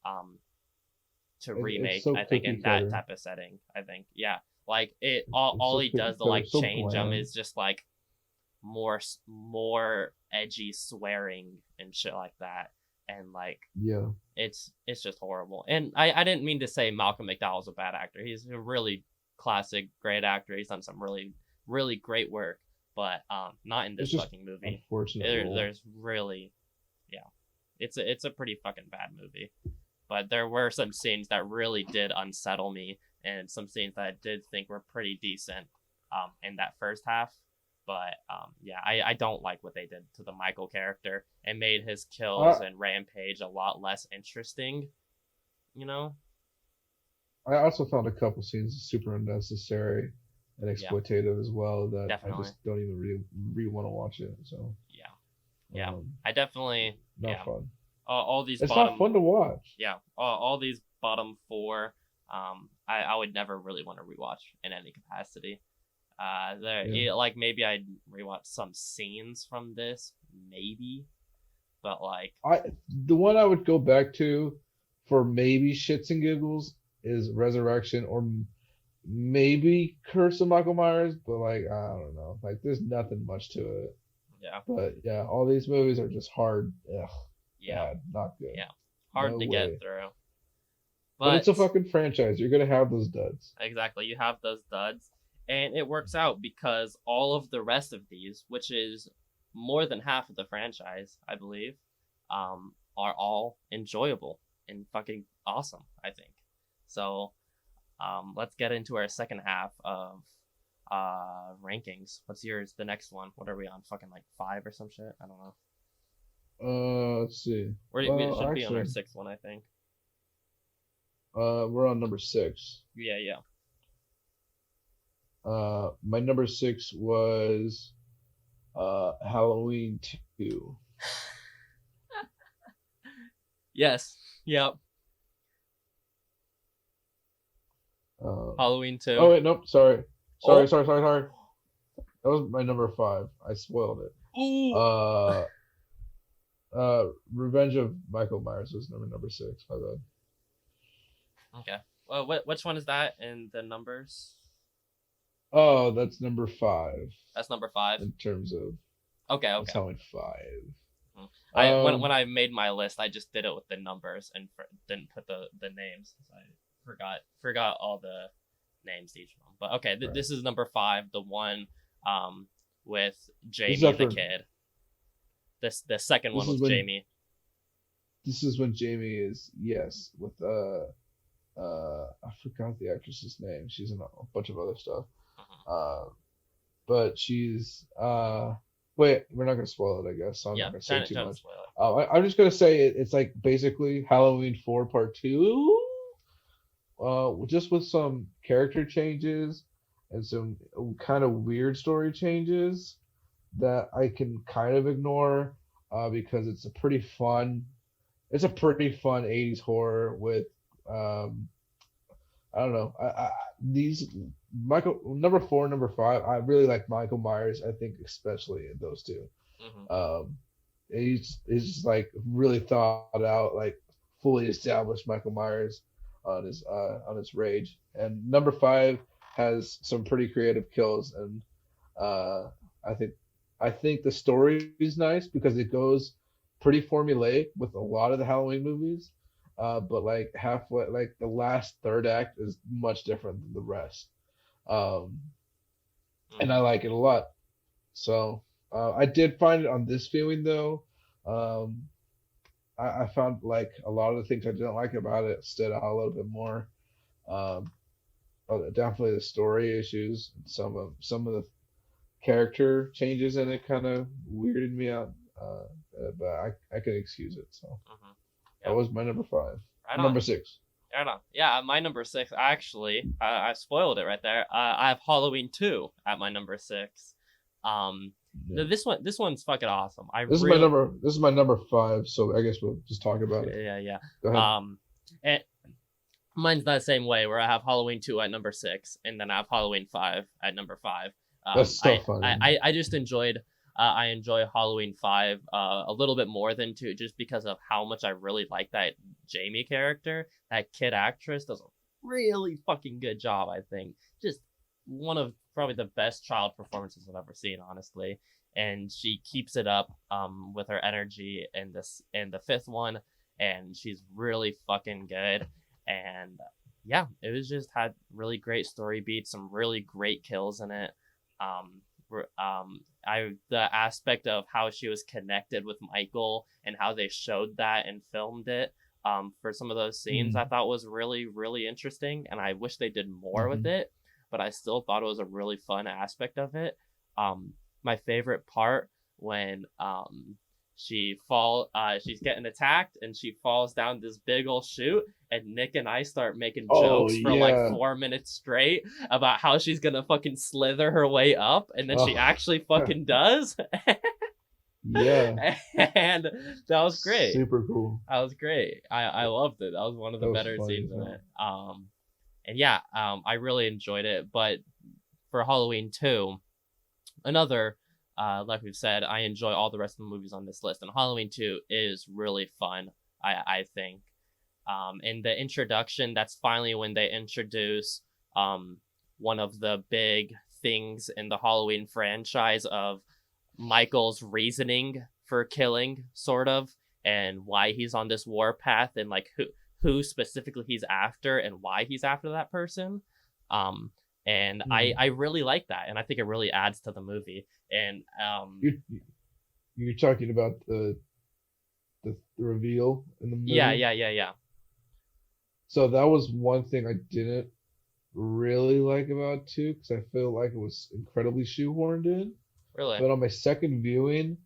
to It's remake. so I think in cookie that cutter. type of setting. I think, yeah, like It's all so he cookie does to cutter, like so change them bland. is just like more edgy swearing and shit like that, and like Yeah. it's just horrible. And I didn't mean to say Malcolm McDowell's a bad actor. He's a really classic great actor. He's done some really great work, but not in It's this just fucking movie. unfortunate role. There's really, yeah, it's a pretty fucking bad movie. But there were some scenes that really did unsettle me, and some scenes that I did think were pretty decent in that first half. But yeah, I don't like what they did to the Michael character and made his kills I and rampage a lot less interesting. You know? I also found a couple scenes super unnecessary and Yeah, exploitative as well that I definitely. just don't even really want to watch it. So Yeah, yeah. um, I definitely, not yeah. fun. All these It's not bottom, fun to watch. yeah, all these bottom four, I would never really want to rewatch in any capacity. Yeah. Like maybe I'd rewatch some scenes from this, maybe, but like, The one I would go back to for maybe shits and giggles is Resurrection or maybe Curse of Michael Myers, but like I don't know. Like there's nothing much to it. yeah, But yeah, all these movies are just hard. Ugh, yeah, bad, not good. yeah, hard No to get way. through. But it's But a fucking franchise. You're gonna have those duds. exactly, you have those duds, and it works out because all of the rest of these, which is more than half of the franchise, I believe, are all enjoyable and fucking awesome. I think so. Let's get into our second half of rankings. What's yours? The next one. What are we on? Fucking like 5 or some shit. I don't know. Let's see. We Well, should be on our actually, sixth one, I think. we're on number six. Yeah, yeah. My number six was Halloween 2. Yes. Yep. Um, Halloween oh 2. wait, nope. Sorry. Oh. Sorry. That was my number five. I spoiled it. Ooh. Uh, Revenge of Michael Myers was number six. My bad. Okay. Well, which one is that in the numbers? Oh, that's number five That's number 5. in terms of Okay. that's Okay. Halloween five. I when Um, I made my list, I just did it with the numbers and didn't put the names. So I forgot all the names to each one. But okay, right. this is number 5, the one with This is Jamie the after. kid. The second This one is with when. Jamie. This is when Jamie is with I forgot the actress's name. She's in a bunch of other stuff. Mhm. But she's wait, we're not gonna spoil it, I guess. So I'm Yeah, not gonna say too trying to much. spoil it. I'm just gonna say it's like basically Halloween 4 Part 2, just with some character changes and some kind of weird story changes that I can kind of ignore, because it's a pretty fun 80s horror with um, I don't know. These Michael number 4, number 5. I really like Michael Myers. I think especially in those two. Hmm. Um, he's just like really thought out, like fully established Michael Myers on his rage. And number 5 has some pretty creative kills, and uh, I think the story is nice because it goes pretty formulaic with a lot of the Halloween movies. But like halfway, like the last third act is much different than the rest. Um, and I like it a lot. So I did find it on this viewing though. Um, I found like a lot of the things I didn't like about it stood out a little bit more. Um, Definitely the story issues, some of the character changes in it kind of weirded me out. But I can excuse it. So Hmm. that Yeah, was my number five. right on. Number six. Right on. Yeah, my number six. Actually, I spoiled it right there. I have Halloween 2 at my number six. Um, Yeah. this one's fucking awesome. I This is my really, number. This is my number five. So I guess we'll just talk about it. yeah, yeah. Go ahead. Um, and mine's that same way where I have Halloween 2 at number six, and then I have Halloween 5 at number five. That's so funny. I just enjoyed. I enjoy Halloween 5 a little bit more than 2, just because of how much I really like that Jamie character. That kid actress does a really fucking good job, I think. Just one of probably the best child performances I've ever seen, honestly. And she keeps it up with her energy in the fifth one, and she's really fucking good. And yeah, it was just had really great story beats, some really great kills in it. Um, I the aspect of how she was connected with Michael and how they showed that and filmed it for some of those scenes, I Mm, thought was really really interesting, and I wish they did more with hmm. it. But I still thought it was a really fun aspect of it. My favorite part when she's getting attacked and she falls down this big old chute, and Nick and I start making Oh jokes for like yeah. 4 minutes straight about how she's gonna fucking slither her way up, and then she Oh actually fucking does. yeah. And that was great. Super cool. That was great. I loved it. That was one of the That was better funny scenes as in hell. it. And yeah, I really enjoyed it. But for Halloween 2, another, like we've said, I enjoy all the rest of the movies on this list, and Halloween 2 is really fun. I think. In the introduction, that's finally when they introduce um one of the big things in the Halloween franchise of Michael's reasoning for killing, sort of, and why he's on this warpath, and like who specifically he's after and why he's after that person. Um, and Mm. I really like that, and I think it really adds to the movie. And You you're talking about the reveal in the yeah, middle. yeah, yeah, yeah. So that was one thing I didn't really like about two because I feel like it was incredibly shoehorned in. Really. But on my second viewing,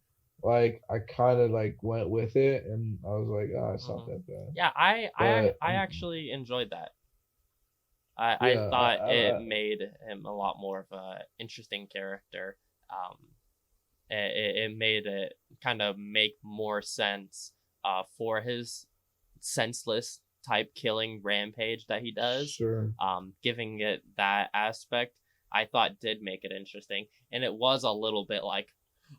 like I kind of like went with it, and I was like, ah, it's not Hmm. that bad. Yeah, But I actually enjoyed that. I yeah, thought it made him a lot more of a interesting character. Um, it made it kind of make more sense for his senseless type killing rampage that he does. sure. Giving it that aspect, I thought did make it interesting, and it was a little bit like,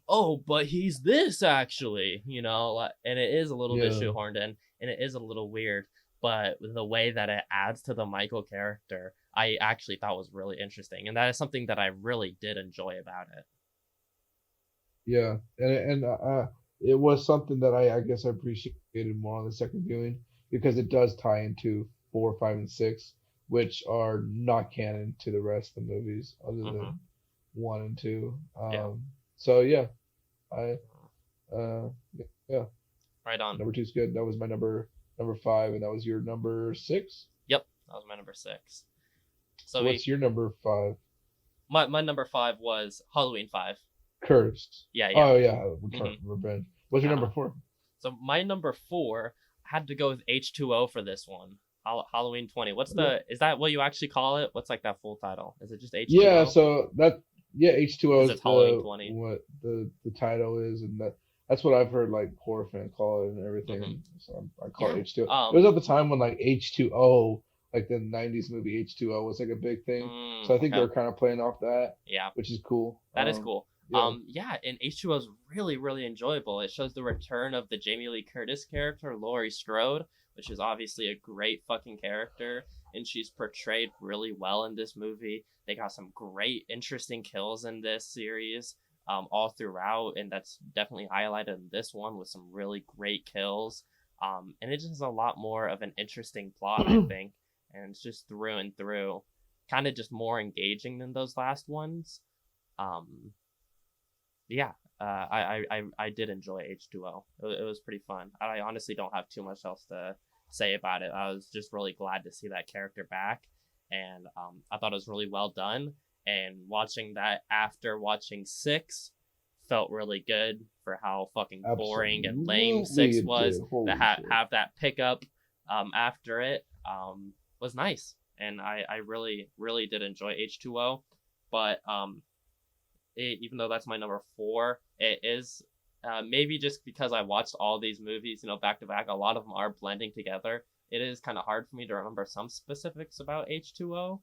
oh, but he's this actually, and it is a little bit Yeah, shoehorned in, and it is a little weird, but the way that it adds to the Michael character, I actually thought was really interesting, and that is something that I really did enjoy about it. yeah, and it was something that I guess I appreciated more on the second viewing because it does tie into four, five, and six, which are not canon to the rest of the movies other Hmm. than one and two. Yeah. So yeah, I uh yeah, Right on. number two's good. That was my number five, and that was your number six. Yep, that was my number six. So So what's your number five? my number 5 was Halloween 5. Cursed. Yeah, yeah. Oh yeah, Return Hmm. Revenge. What's your Uh-huh. number four? So my number 4 had to go with H2O for this one. Halloween 20. Okay. Is that what you actually call it? What's like that full title? Is it just Yeah, H2O? so that yeah, H2O Because is it's Halloween 20. what the title is, and that's what I've heard like horror fans call it and everything, Hmm. and so I call it Yeah. H2O. It was at the time when like H2O, like the '90s movie H2O was like a big thing, so I think Okay. they're kind of playing off that, Yeah. which is cool. That is cool. Yeah, Yeah, and H2O is really, really enjoyable. It shows the return of the Jamie Lee Curtis character, Laurie Strode, which is obviously a great fucking character, and she's portrayed really well in this movie. They got some great, interesting kills in this series, all throughout, and that's definitely highlighted in this one with some really great kills. And it just has a lot more of an interesting plot, I think, and it's just through and through, kind of just more engaging than those last ones. Um, yeah, I did enjoy H2O. It was pretty fun. I honestly don't have too much else to say about it. I was just really glad to see that character back, and I thought it was really well done. And watching that after watching 6 felt really good for how fucking boring and lame 6 was. To have that pickup after it was nice, and I really did enjoy H2O. But even though that's my number 4, it is maybe just because I watched all these movies, back to back. A lot of them are blending together. It is kind of hard for me to remember some specifics about H2O,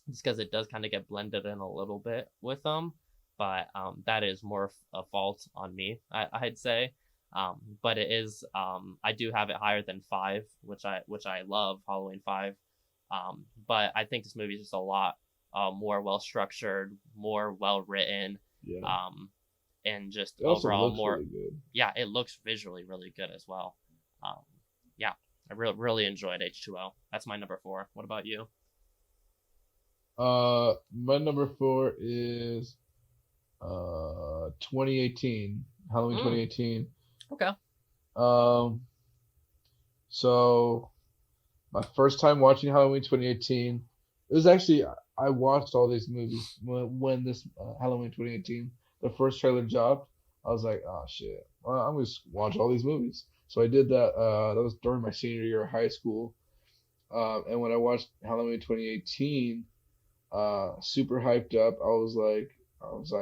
just because it does kind of get blended in a little bit with them. But that is more a fault on me, I'd say. But it is I do have it higher than 5, which I love, Halloween 5. But I think this movie is just a lot more well structured, more well written, Yeah. And just It also overall looks more. really good. Yeah, it looks visually really good as well. Yeah, I really enjoyed H2O. That's my number 4. What about you? My number 4 is 2018, Halloween 2018. Okay. So my first time watching Halloween 2018, it was actually, I watched all these movies when this Halloween 2018, the first trailer dropped. I was like, oh shit, well, I'm just watch all these movies. So I did that. That was during my senior year of high school. And when I watched Halloween 2018, super hyped up. I was like,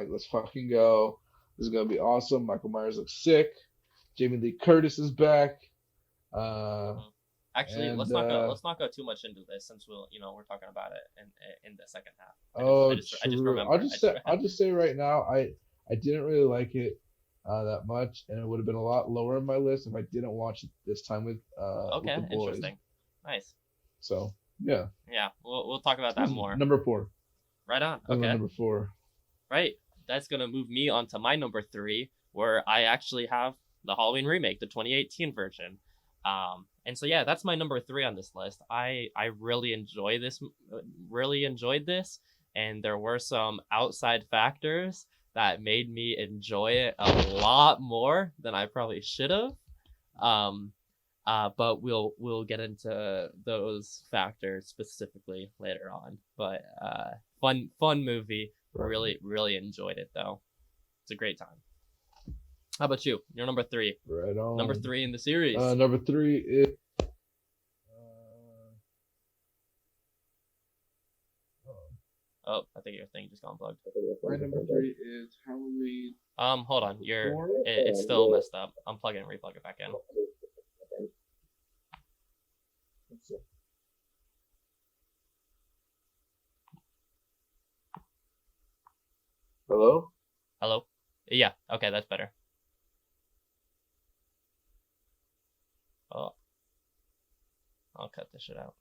let's fucking go. This is gonna be awesome. Michael Myers looks sick. Jamie Lee Curtis is back. Actually, And let's not go too much into this, since we're talking about it in the second half. True. I just remember. I'll just say right now, I didn't really like it that much, and it would have been a lot lower on my list if I didn't watch it this time with Okay, with the boys. interesting, nice. So yeah. Yeah, we'll talk about that more. Number 4. Right on. That's Okay. my number 4. Right. That's gonna move me on to my number 3, where I actually have the Halloween remake, the 2018 version. And so yeah, that's my number 3 on this list. I really enjoyed this, and there were some outside factors that made me enjoy it a lot more than I probably should have. But we'll get into those factors specifically later on. But fun movie. Really enjoyed it though. It's a great time. How about you? You're number 3. Right on. Number 3 in the series. Number 3 is. Oh, I think your thing just got unplugged. My number 3 is Halloween. Hold on. It's still messed up. Unplug it and replug it back in. Hello? Hello? Yeah, okay, that's better. Oh. I'll cut this shit out.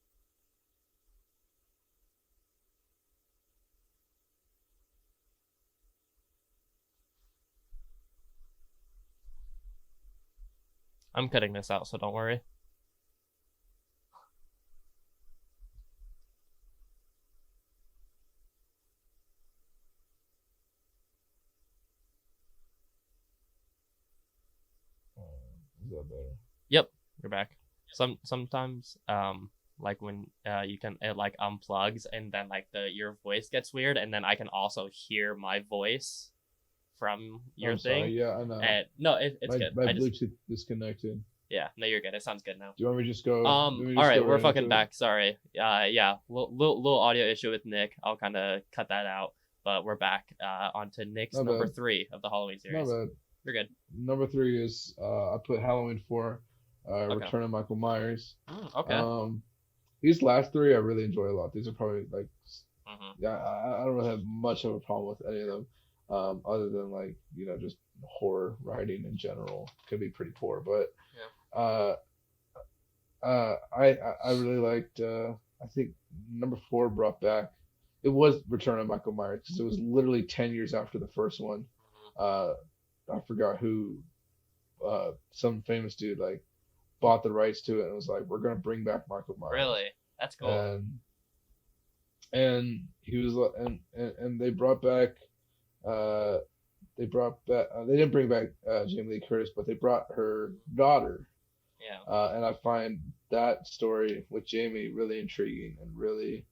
I'm cutting this out, so don't worry. Is that better? Yep, you're back. Sometimes like when you can, it like unplugs, and then like your voice gets weird, and then I can also hear my voice from your thing. Sorry. Yeah, I know. And no, it's good. My Bluetooth disconnected. Yeah, no, you're good. It sounds good now. Do you want me to just go? All right, we're fucking back. Sorry. Yeah, little audio issue with Nick. I'll kind of cut that out, but we're back. On to Nick's number 3 of the Halloween series. Not bad. You're good. Number 3 is I put Halloween 4, Return of Michael Myers. Okay. These last 3 I really enjoy a lot. These are probably like, Mm-hmm. I don't really have much of a problem with any of them, other than like just horror writing in general could be pretty poor, but I really liked. I think number 4 brought back. It was Return of Michael Myers because it was literally 10 years after the first one. I forgot who. Some famous dude like bought the rights to it and was like, "We're gonna bring back Michael Myers." Really, that's cool. And he was and they brought back they brought back. They didn't bring back Jamie Lee Curtis, but they brought her daughter. Yeah. And I find that story with Jamie really intriguing and really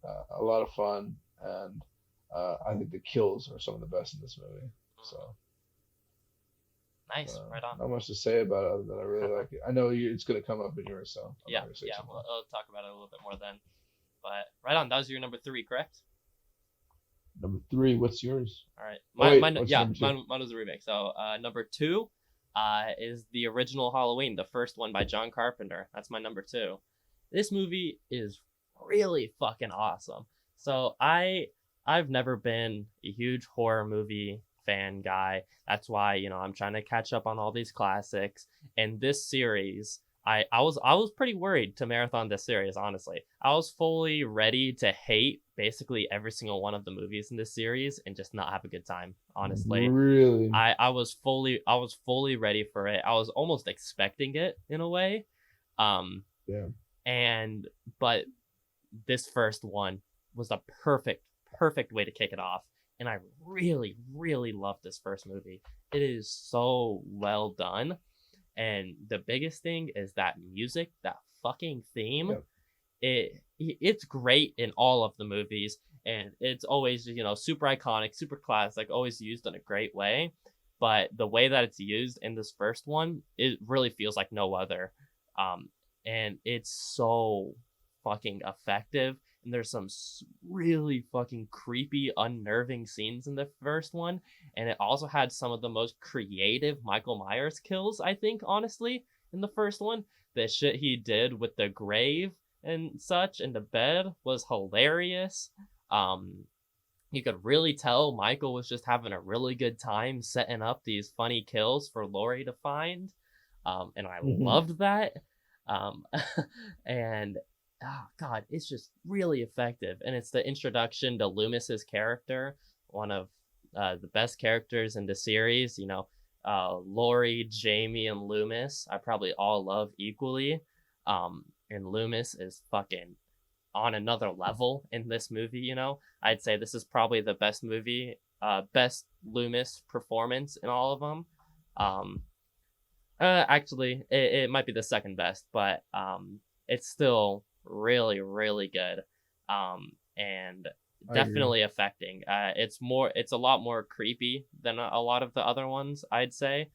a lot of fun. And I think the kills are some of the best in this movie. So Nice, right on. not much to say about it other than I really like it. I know it's going to come up in yours, so Yeah, we'll I'll talk about it a little bit more then. But right on, that was your number 3, correct? Number 3, what's yours? All right, mine was a remake. So number 2 is the original Halloween, the first one by John Carpenter. That's my number 2. This movie is really fucking awesome. So I've never been a huge horror movie fan guy. That's why, I'm trying to catch up on all these classics. And this series, I was pretty worried to marathon this series, honestly. I was fully ready to hate basically every single one of the movies in this series and just not have a good time, honestly. Really? I was fully ready for it. I was almost expecting it in a way. Yeah. But this first one was the perfect way to kick it off. And I really, really love this first movie. It is so well done. And the biggest thing is that music, that fucking theme. Yeah. It's great in all of the movies. And it's always, super iconic, super classic, always used in a great way. But the way that it's used in this first one, it really feels like no other. And it's so fucking effective. And there's some really fucking creepy, unnerving scenes in the first one. And it also had some of the most creative Michael Myers kills, I think, honestly, in the first one. The shit he did with the grave and such and the bed was hilarious. You could really tell Michael was just having a really good time setting up these funny kills for Laurie to find. And I loved that. And oh god, it's just really effective. And it's the introduction to Loomis's character, one of the best characters in the series. Laurie, Jamie, and Loomis I probably all love equally. And Loomis is fucking on another level in this movie. I'd say this is probably the best Loomis performance in all of them. Actually, it might be the second best, but it's still really, really good. And definitely affecting. It's a lot more creepy than a lot of the other ones, I'd say.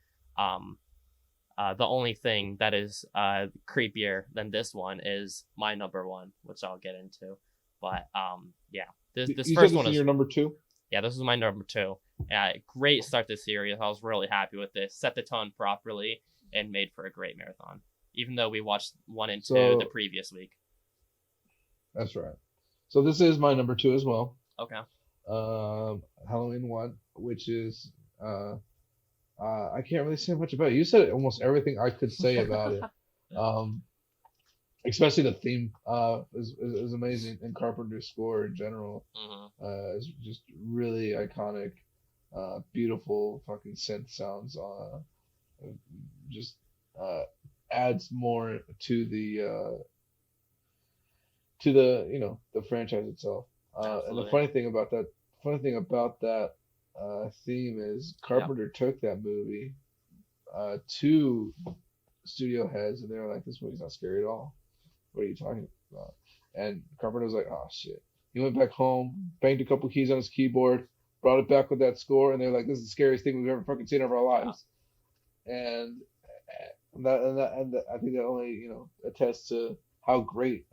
The only thing that is creepier than this one is my number 1, which I'll get into. But yeah, this first one is your number 2. Yeah, this is my number 2. Great start to the series. I was really happy with this. Set the tone properly and made for a great marathon. Even though we watched 1 and 2 the previous week. That's right. So this is my number 2 as well. Okay. Halloween 1, which is I can't really say much about it. You said almost everything I could say about it. Especially the theme is amazing, and Carpenter's score in general is just really iconic. Beautiful fucking synth sounds. Just adds more to the the franchise itself. And the funny thing about that theme is Carpenter took that movie to studio heads, and they were like, "This movie's not scary at all. What are you talking about?" And Carpenter was like, "Oh shit." He went back home, banged a couple keys on his keyboard, brought it back with that score, and they're like, "This is the scariest thing we've ever fucking seen of our lives." And I think that only attests to how great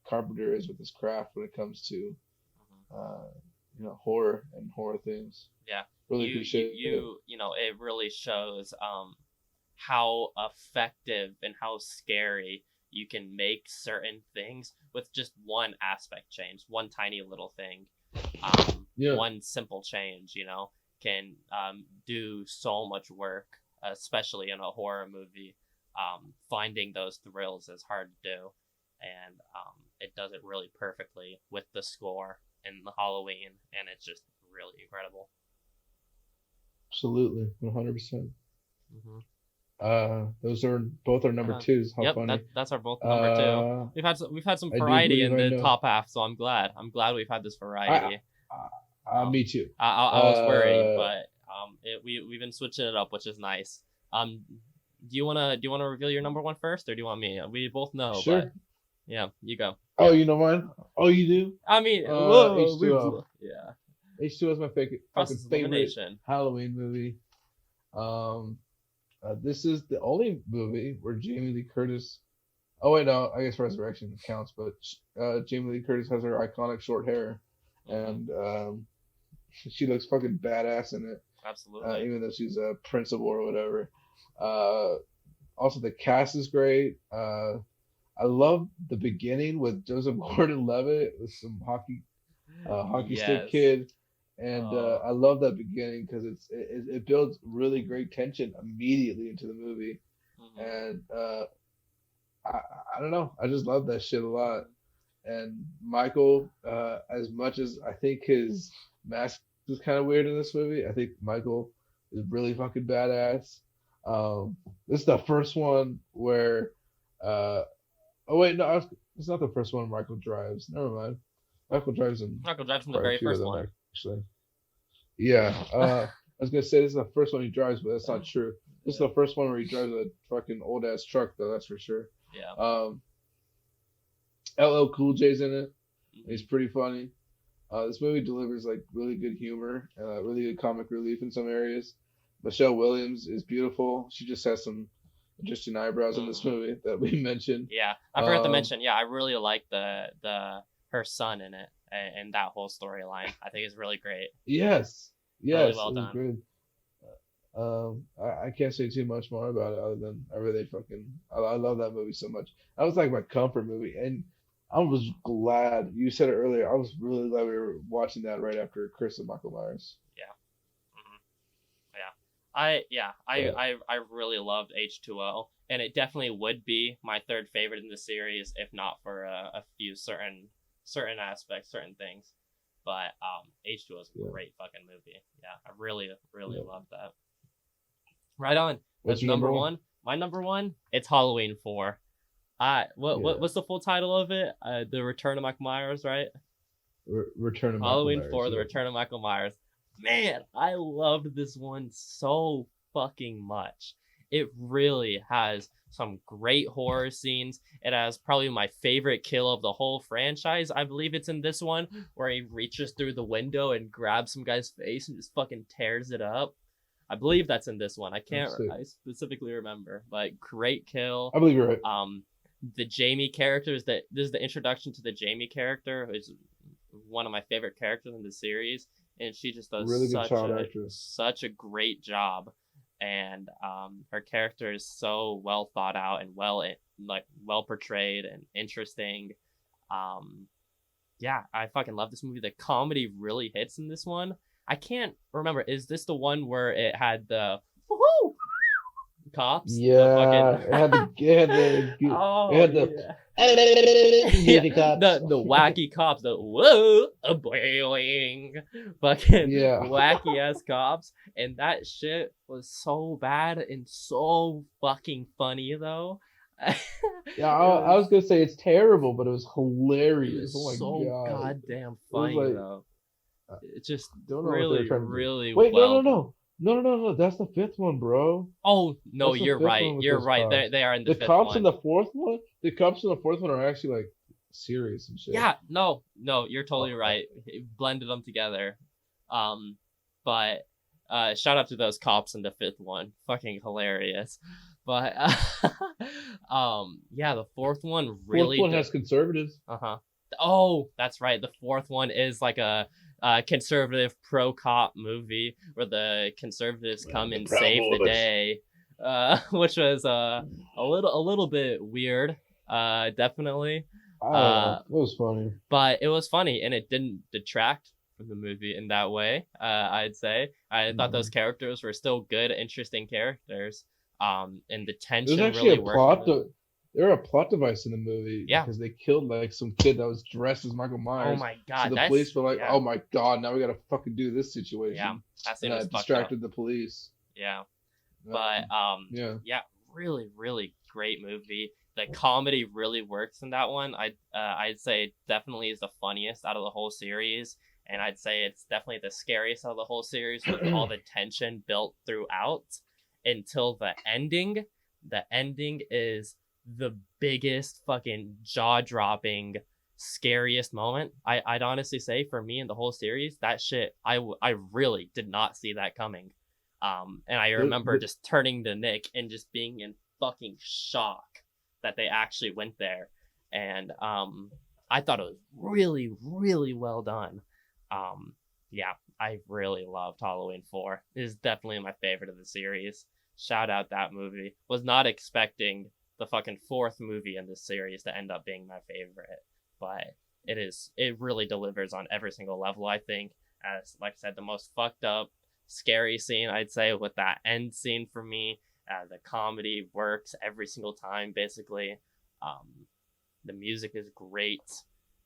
Carpenter is with his craft when it comes to horror and horror things. Yeah, really appreciate it. It really shows how effective and how scary you can make certain things with just one aspect change, one tiny little thing. One simple change, can do so much work, especially in a horror movie. Finding those thrills is hard to do, and it does it really perfectly with the score and the Halloween, and it's just really incredible. Absolutely, 100%. Those are both our number 2s. How funny! That's our both number 2. We've had some variety in the top half, so I'm glad we've had this variety. Me too. I was worried, but We've been switching it up, which is nice. Do you wanna reveal your number one first, or do you want me? We both know, but Sure. yeah, you go. Oh, you know mine. Oh, you do. I mean, whoa, H2O. yeah, H2O is my fucking process of favorite elimination. Halloween movie. Um, this is the only movie where Jamie Lee Curtis. Oh wait, no, I guess Resurrection counts, but Jamie Lee Curtis has her iconic short hair, Hmm. and she looks fucking badass in it, Absolutely. even though she's a principal or whatever. Uh, Also, the cast is great. I love the beginning with Joseph Gordon-Levitt with some hockey stick Yes. kid, and Oh. I love that beginning because it builds really great tension immediately into the movie, Hmm. and I I don't know, I just love that shit a lot. And Michael, as much as I think his mask is kind of weird in this movie, I think Michael is really fucking badass. This is the first one where, uh, oh wait, no, it's not the first one Michael drives. Never mind. Michael drives in Michael drives from the quite a very few of first them one. actually. Yeah, I was gonna say this is the first one he drives, but that's not true. This is Yeah. the first one where he drives a fucking old ass truck, though. That's for sure. Yeah. Um, LL Cool J's in it. He's Hmm. pretty funny. This movie delivers like really good humor, really good comic relief in some areas. Michelle Williams is beautiful. She just has some interesting eyebrows in this Hmm. movie that we mentioned. Yeah, I forgot to Um, mention. Yeah, I really like the her son in it and that whole storyline. I think it's really great. yes, Really yes, well it was done. good. I can't say too much more about it other than I love that movie so much. That was like my comfort movie, and I was glad you said it earlier. I was really glad we were watching that right after Curse of Michael Myers. Yeah. Hmm. Yeah. I But really loved H2O, and it definitely would be my third favorite in the series if not for a few certain aspects, certain things. But H2O is a yeah, great fucking movie. Yeah, I really yeah. love that. Right on. What's As your number number one? one, my number one, it's Halloween 4. Yeah, What's the full title of it? The Return of Michael Myers, right? Return of Michael Halloween Myers. 4, The Yep. Return of Michael Myers. Man, I loved this one so fucking much. It really has some great horror scenes. It has probably my favorite kill of the whole franchise. I believe it's in this one where he reaches through the window and grabs some guy's face and just fucking tears it up. I believe that's in this one. That's it. I specifically remember, but great kill. I believe you're right. Um, the Jamie character is that this is the introduction to the Jamie character, who's one of my favorite characters in the series, and she just does Really good child actress. such a great job. And her character is so well thought out and well portrayed and interesting. Um, yeah, I fucking love this movie. The comedy really hits in this one. I can't remember. Is this the one where it had the woohoo cops? The Yeah, fucking it oh had the yeah. Yeah, goofy cops. the wacky cops, the whoa a boing, fucking Yeah. wacky ass cops, and that shit was so bad and so fucking funny though. it Yeah, I was was gonna say it's terrible, but it was it was hilarious. Oh my so god, goddamn it was funny like though. I It just don't know what they were trying to do. really Wait, no, well no, done. no, no, no, no, no. That's the fifth one, bro. Oh no, That's the you're fifth right. one with You're those right. cops. They are in the The fifth cops in one. the fourth one. The cops in the fourth one are actually like serious and shit. Yeah, no, you're totally Uh, right. It blended them together. Um, but shout out to those cops in the fifth one. Fucking hilarious. But yeah, the fourth one Fourth really one has conservatives. uh-huh. Oh, that's right. The fourth one is like a conservative pro cop movie where the conservatives come The and Proud save the Boys. day, which was a little bit weird, definitely. I don't Uh, know. It was funny. but it was funny and it didn't detract from the movie in that way. I'd say I thought those Mhm. characters were still good, interesting characters. And the It was tension actually really a worked in plot. it. They were a plot device in the movie Yeah. because they killed like some kid that was dressed as Michael Oh Myers. my So god, the police were like, yeah, "Oh my god, now we gotta fucking do this yeah. situation," That and scene was that fucked up. distracted the police. Yeah. But Um, yeah, yeah, really great movie. The comedy really works in that one. I'd say it definitely is the funniest out of the whole series, and I'd say it's definitely the scariest of the whole series with all the tension built throughout until the ending. The ending is the biggest fucking jaw-dropping, scariest moment. I'd honestly say for me in the whole series, that shit, I really did not see that coming. And I remember just turning to Nick and just being in fucking shock that they actually went there. And I thought it was really, really well done. Yeah, I really loved Halloween 4. It is definitely my favorite of the series. Shout out that movie. Was not expecting the fucking fourth movie in this series to end up being my favorite, but it really delivers on every single level, I think. As like I said, the most fucked up, scary scene, I'd say, with that end scene for me. The comedy works every single time, basically. The music is great.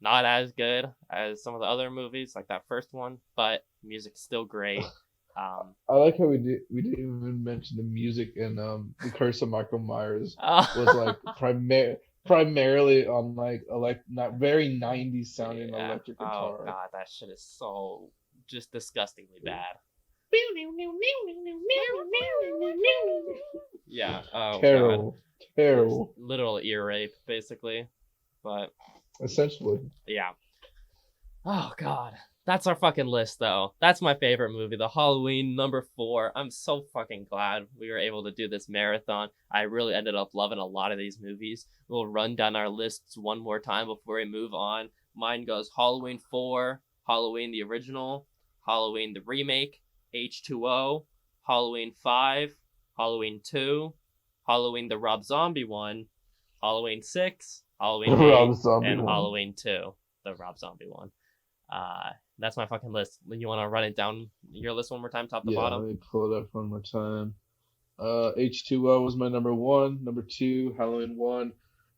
Not as good as some of the other movies, like that first one, but music's still great. I like how we didn't even mention the music in The Curse of Michael Myers was like primarily on like not very 90s sounding yeah. electric Oh guitar. god, that shit is so just disgustingly bad. Yeah. Oh Terrible, god. terrible. Just literal ear rape, basically. But Essentially. yeah. Oh god. That's our fucking list though. That's my favorite movie, The Halloween #4. I'm so fucking glad we were able to do this marathon. I really ended up loving a lot of these movies. We'll run down our lists one more time before we move on. Mine goes Halloween 4, Halloween the original, Halloween the remake, H2O, Halloween 5, Halloween 2, Halloween the Rob Zombie one, Halloween 6, Halloween 8, and one. Halloween 2, the Rob Zombie one. That's my fucking list. You want to run it down your list one more time, top to bottom? Let me pull it up one more time. H2O was my number 1. Number 2, Halloween 1.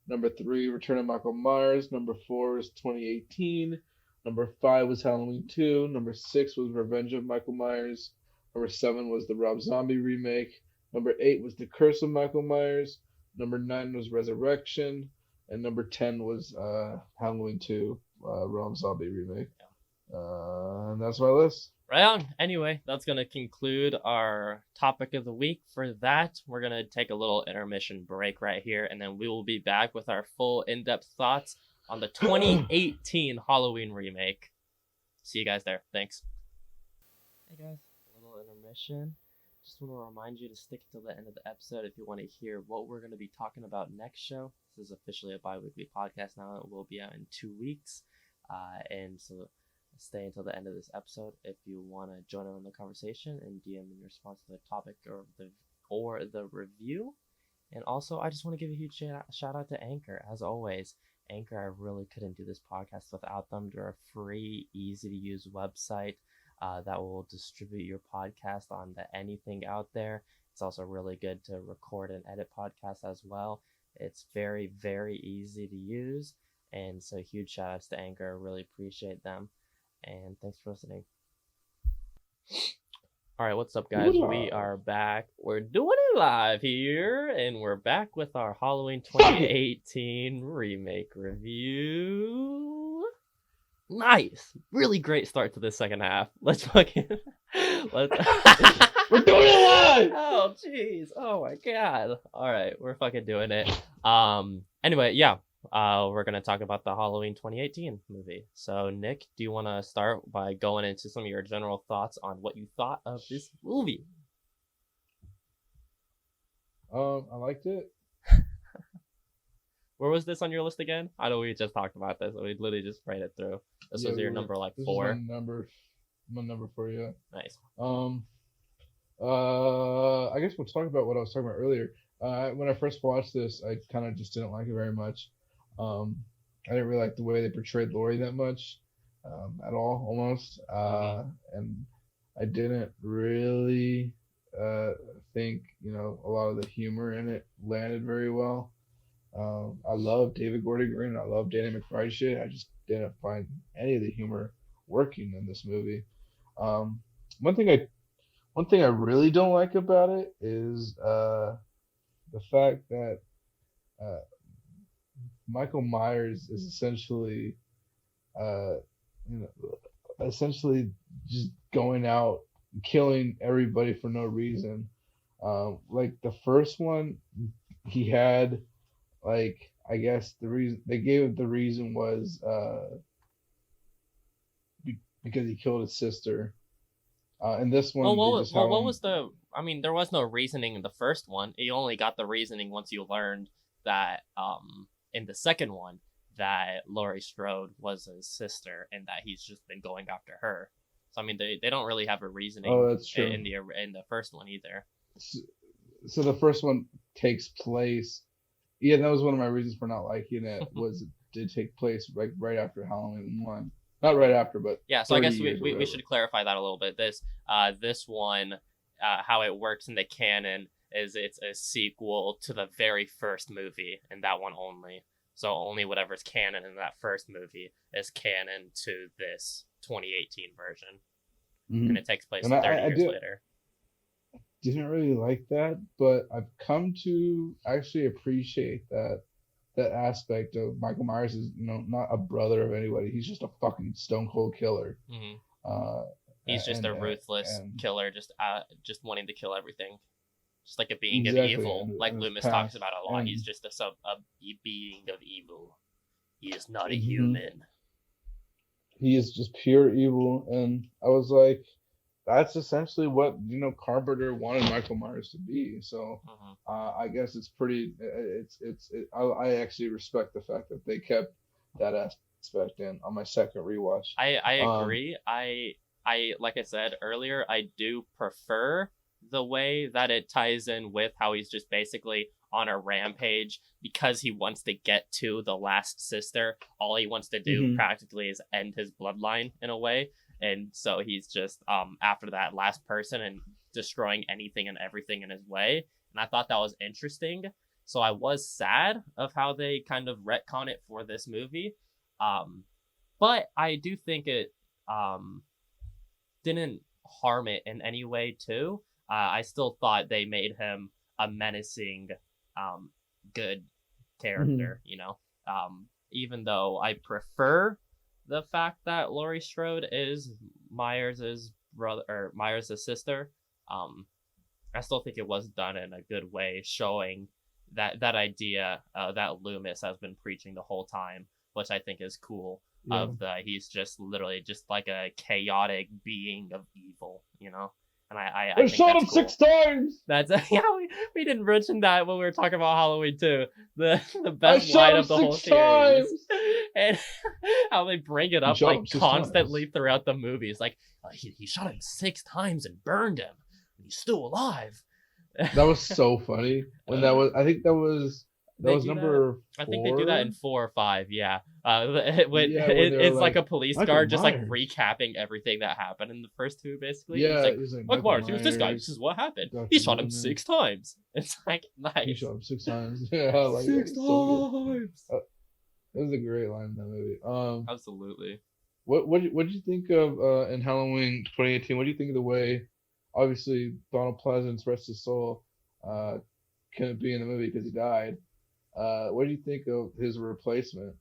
Number 3, Return of Michael Myers. Number 4 was 2018. Number 5 was Halloween 2. Number 6 was Revenge of Michael Myers. Number 7 was the Rob Zombie remake. Number 8 was The Curse of Michael Myers. Number 9 was Resurrection. And number 10 was Halloween 2, Rob Zombie remake. And that's my list. Right on. Anyway, that's going to conclude our topic of the week. For that, we're going to take a little intermission break right here, and then we will be back with our full in-depth thoughts on the 2018 Halloween remake. See you guys there. Thanks. Hey guys, a little intermission. Just want to remind you to stick until the end of the episode if you want to hear what we're going to be talking about next show. This is officially a bi-weekly podcast now. It will be out in 2 weeks. And so stay until the end of this episode if you want to join in on the conversation and DM in response to the topic or the review. And also, I just want to give a huge shout out to Anchor. As always, Anchor, I really couldn't do this podcast without them. They're a free, easy to use website that will distribute your podcast on anything out there. It's also really good to record and edit podcasts as well. It's very, very easy to use. And so huge shout outs to Anchor. I really appreciate them. And thanks for listening. All right, what's up, guys? We are back. We're doing it live here, and we're back with our Halloween 2018 remake review. Nice, really great start to the second half. Let's fucking We're doing it live. Oh jeez, oh my god. All right, we're fucking doing it. Anyway, yeah. We're going to talk about the Halloween 2018 movie. So, Nick, do you want to start by going into some of your general thoughts on what you thought of this movie? I liked it. Where was this on your list again? I know we just talked about this. We literally just ran it through. This was your number like 4. This is my number 4, yeah. Nice. I guess we'll talk about what I was talking about earlier. When I first watched this, I kind of just didn't like it very much. I didn't really like the way they portrayed Laurie that much, at all, almost. And I didn't really think, a lot of the humor in it landed very well. I love David Gordon Green. I love Danny McBride shit. I just didn't find any of the humor working in this movie. One thing I really don't like about it is the fact that Michael Myers is essentially essentially just going out killing everybody for no reason. Like the first one, he had like I guess the reason they gave it the reason was because he killed his sister. And this one they just have What him. was the? I mean, there was no reasoning in the first one. You only got the reasoning once you learned that in the second one that Laurie Strode was his sister and that he's just been going after her. So I mean, they don't really have a reasoning Oh, that's true. in the first one either. So, so the first one takes place. Yeah, that was one of my reasons for not liking it. Was it did take place like right after Halloween one, not right after, but Yeah, so I 30 guess years or we whatever. should clarify that a little bit. This one, how it works in the canon is it's a sequel to the very first movie, and that one only. So only whatever's canon in that first movie is canon to this 2018 version, Hmm. and it takes place And 30 I years later. didn't really like that, but I've come to actually appreciate that aspect of Michael Myers is not a brother of anybody. He's just a fucking stone cold killer. Hmm. Uh, He's just and a ruthless and killer, just wanting to kill everything, just like a being of exactly, evil, like and his Loomis talks past, about a lot. He's and just a being of evil. He is not a mhm, human. he is just pure evil. And I was like, that's essentially what Carpenter wanted Michael Myers to be. So Hmm. I guess it's pretty. I actually respect the fact that they kept that aspect in on my second rewatch. I Um, agree. I like I said earlier, I do prefer the way that it ties in with how he's just basically on a rampage because he wants to get to the last sister. All he wants to do mhm. practically is end his bloodline in a way. And so he's just after that last person and destroying anything and everything in his way. And I thought that was interesting. So I was sad of how they kind of retcon it for this movie. Um, but I do think it um, didn't harm it in any way too. I still thought they made him a menacing, um, good Mhm. character. Even though I prefer the fact that Laurie Strode is Myers's brother or Myers's sister. Um, I still think it was done in a good way, showing that idea that Loomis has been preaching the whole time, which I think is cool. Yeah. Of the he's just literally just like a chaotic being of evil, and I I think shot that's him six cool. times. That's yeah, we didn't mention that when we were talking about Halloween too. The I best shot line him of the whole six series, times. and how they bring it You up shot him like six constantly times. throughout the movies. Like he shot him 6 times and burned him, and he's still alive. That was so funny when that was. I think that They was do that. number I think they do that in 4. 4 or 5. Yeah. Yeah, when they were It's like like a police Michael guard just like Myers. recapping everything that happened in the first two, basically. And he's Yeah, like, he's like Mike Michael Myers, he was this guy. This Myers, is what happened. He Dr. shot him Loomis. 6 times. It's like You nice. shot him six times. Yeah, like it Six was so good. times. Uh, it was a great line in that movie. Absolutely. What did you think of in Halloween 2018? What do you think of the way, obviously Donald Pleasance, rest his soul, uh, couldn't be in the movie because he died. What do you think of his replacement?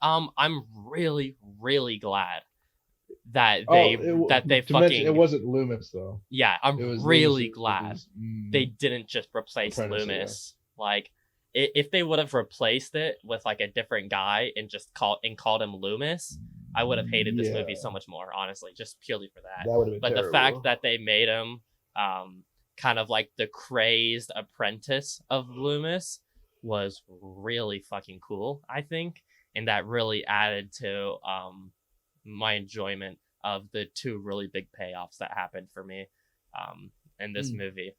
I'm really, really glad that Oh, they to mention it fucking wasn't Loomis though. yeah, I'm It was really glad Loomis's they didn't just replace apprentice, I guess. Loomis. Like, if they would have replaced it with like a different guy and just called him Loomis, I would have hated this movie so Yeah, much more, honestly, just purely for that. that would have been But the fact terrible. that they made him kind of like the crazed apprentice of Loomis was really fucking cool, I think, and that really added to my enjoyment of the two really big payoffs that happened for me in this Hmm. movie.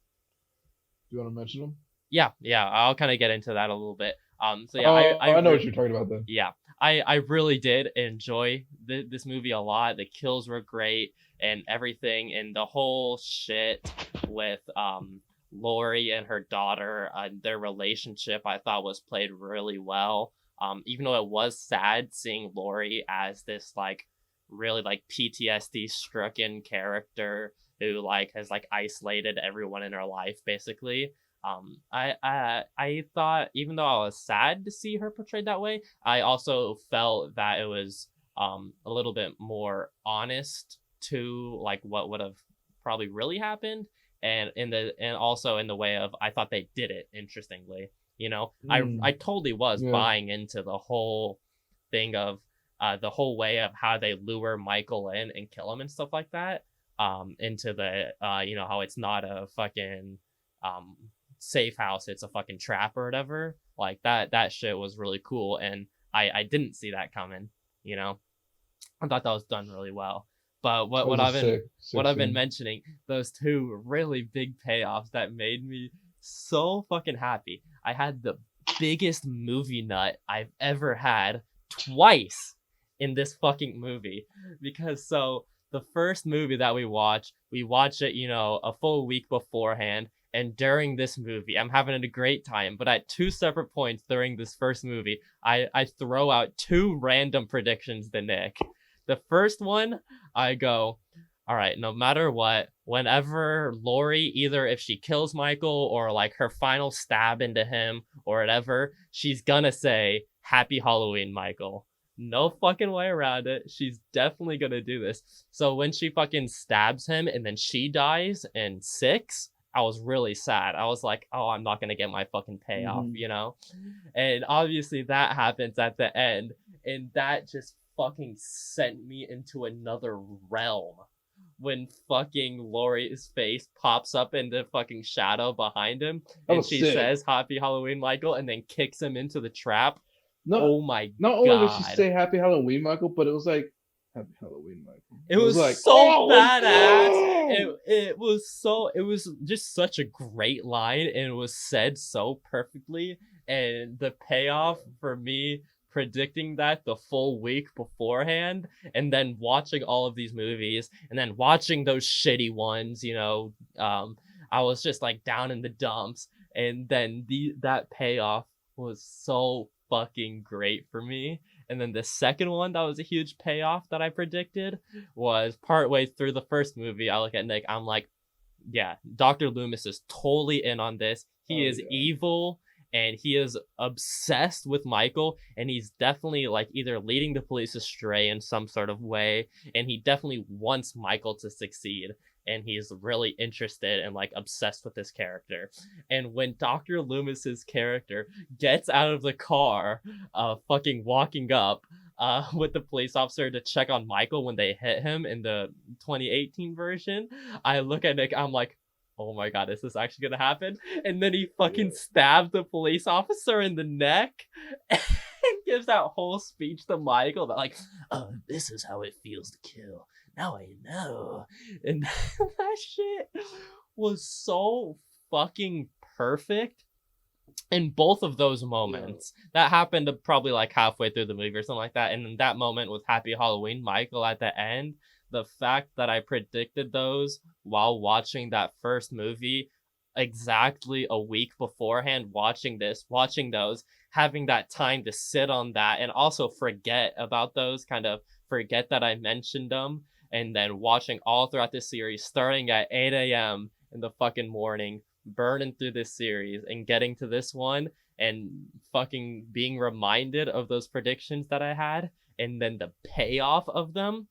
Do you want to mention him? Yeah, I'll kind of get into that a little bit. So yeah, Oh, I know what you're talking about then. yeah, I really did enjoy this movie a lot. The kills were great and everything, and the whole shit with Lori and her daughter, their relationship, I thought was played really well. Even though it was sad seeing Lori as this like really like PTSD stricken character who like has like isolated everyone in her life basically. I thought even though I was sad to see her portrayed that way, I also felt that it was a little bit more honest to like what would have probably really happened, and also in the way of I thought they did it interestingly. I totally was Yeah. buying into the whole thing of the whole way of how they lure Michael in and kill him and stuff like that. Into the how it's not a fucking um safe house, it's a fucking trap or whatever. Like that shit was really cool, and I didn't see that coming. You know, I thought that was done really well. But That what was what a I've been sick what I've been scene. mentioning, those two really big payoffs that made me so fucking happy. I had the biggest movie nut I've ever had twice in this fucking movie. Because so the first movie that we watch it, a full week beforehand. And during this movie, I'm having a great time. But at two separate points during this first movie, I throw out two random predictions to Nick. The first one, I go, all right, no matter what, whenever Lori, either if she kills Michael or like her final stab into him or whatever, she's gonna say, Happy Halloween, Michael. No fucking way around it. She's definitely gonna do this. So when she fucking stabs him and then she dies in six, I was really sad. I was like, oh, I'm not gonna get my fucking payoff, Hmm. you know? And obviously that happens at the end. And that just fucking sent me into another realm when fucking Laurie's face pops up in the fucking shadow behind him That and was she sick. says Happy Halloween, Michael, and then kicks him into the trap. Not Oh my not only did she god. say Happy Halloween, Michael, but it was like Happy Halloween, Michael. It It was was like, so oh, let's badass. go. It was just such a great line, and it was said so perfectly. And the payoff for me predicting that the full week beforehand, and then watching all of these movies, and then watching those shitty ones, I was just like down in the dumps, and then that payoff was so fucking great for me. And then the second one that was a huge payoff that I predicted was partway through the first movie. I look at Nick, I'm like, yeah, Dr. Loomis is totally in on this. He Oh is yeah. evil and he is obsessed with Michael, and he's definitely like either leading the police astray in some sort of way, and he definitely wants Michael to succeed, and he's really interested and like obsessed with this character. And when Dr. Loomis's character gets out of the car, fucking walking up with the police officer to check on Michael when they hit him in the 2018 version, I look at Nick, I'm like, oh my god, is this actually gonna happen? And then he fucking Yeah. stabs the police officer in the neck and gives that whole speech to Michael that like, oh, this is how it feels to kill. Now I know. And that shit was so fucking perfect in both of those Yeah. moments. That happened probably like halfway through the movie or something like that. And in that moment with Happy Halloween, Michael at the end, the fact that I predicted those while watching that first movie exactly a week beforehand, watching those, having that time to sit on that and also forget about those, kind of forget that I mentioned them, and then watching all throughout this series, starting at 8 a.m. in the fucking morning, burning through this series and getting to this one and fucking being reminded of those predictions that I had and then the payoff of them.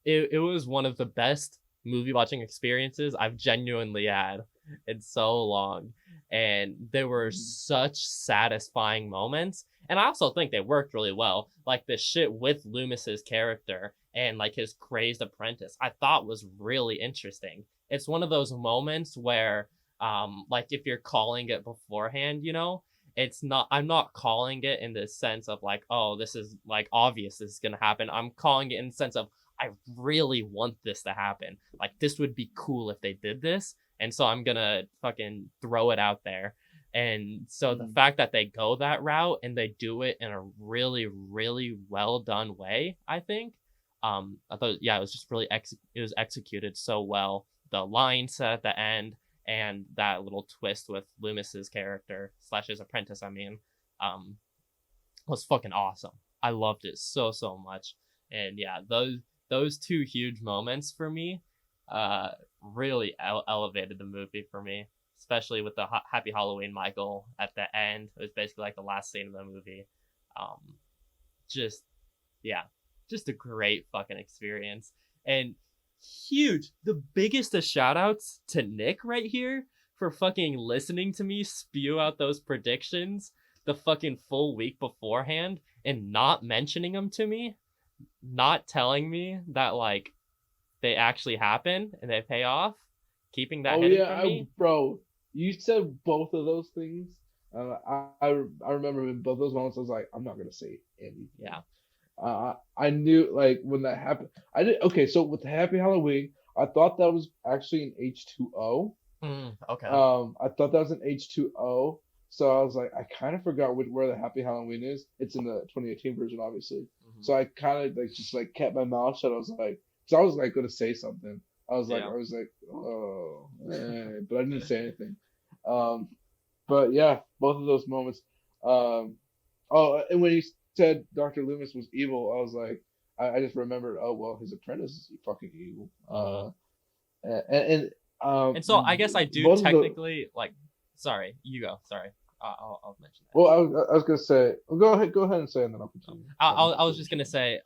It was one of the best movie watching experiences I've genuinely had in so long. And there were such satisfying moments. And I also think they worked really well. Like the shit with Loomis's character and like his crazed apprentice, I thought was really interesting. It's one of those moments where like if you're calling it beforehand, it's not I'm not calling it in the sense of like, oh, this is like obvious this is gonna happen. I'm calling it in the sense of I really want this to happen. Like this would be cool if they did this. And so I'm gonna fucking throw it out there. And so the Mm. fact that they go that route and they do it in a really, really well done way, I think. I thought, yeah, it was just really it was executed so well. The line set at the end and that little twist with Loomis's character slash his apprentice, I mean, um, was fucking awesome. I loved it so much. And yeah, those two huge moments for me really elevated the movie for me, especially with the Happy Halloween Michael at the end. It was basically like the last scene of the movie. um just yeah, just a great fucking experience. And huge, the biggest of shout outs to Nick right here for fucking listening to me spew out those predictions the fucking full week beforehand and not mentioning them to me, not telling me that like they actually happen and they pay off, keeping that Oh hidden yeah, from me. bro, you said both of those things. I remember in both those moments I was like, I'm not gonna say anything. Yeah. I knew like when that happened. I did okay. So with the Happy Halloween, I thought that was actually an H2O. Okay. I thought that was an H2O. So I was like, I kind of forgot where the Happy Halloween is. It's in the 2018 version, obviously. So I kind of like just like kept my mouth shut. I was like, because I was like gonna say something. Yeah. I was like, oh, but I didn't say anything. Um, but yeah, both of those moments. Oh, and when you said Dr. Loomis was evil, I was like, I just remembered. Oh well, his apprentice is fucking evil. And so I guess I do both of the technically like. Sorry, you go. Sorry, I'll mention that. well, I was gonna say, well, go ahead and say, it and then I'll continue. I was just gonna say,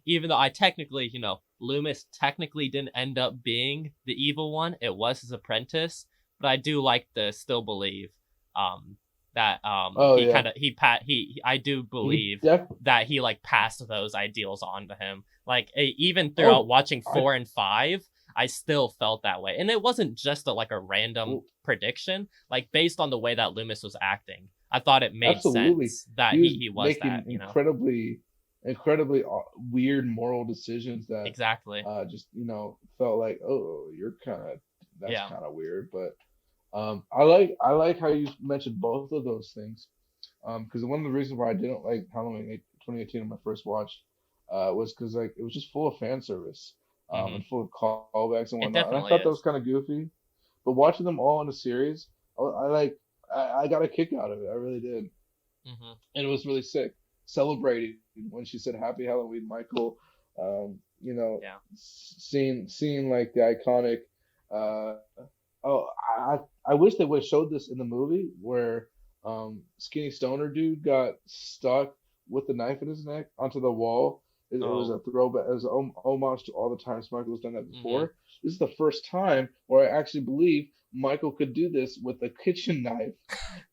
even though I technically, Loomis technically didn't end up being the evil one, it was his apprentice. But I do like to still believe, that Oh he yeah, kind of I do believe that he like passed those ideals on to him. Like even throughout watching 4 and 5, I still felt that way, and it wasn't just a random prediction. Like based on the way that Loomis was acting, I thought it made absolutely sense that he was making that. incredibly weird moral decisions that Exactly. just felt like, oh, you're kind of that's Yeah. kind of weird. But I like how you mentioned both of those things. Because one of the reasons why I didn't like Halloween 2018 on my first watch was because like it was just full of fan service and full of callbacks and It whatnot. And I definitely thought that is. was kind of goofy. But watching them all in a series, I got a kick out of it. I really did. And it was really sick. Celebrating when she said Happy Halloween, Michael. Yeah. Seeing like the iconic. Uh, oh, I wish they would have showed this in the movie where skinny stoner dude got stuck with the knife in his neck onto the wall. It was a throwback. It was an homage to all the times Michael's done that before. This is the first time where I actually believe Michael could do this with a kitchen knife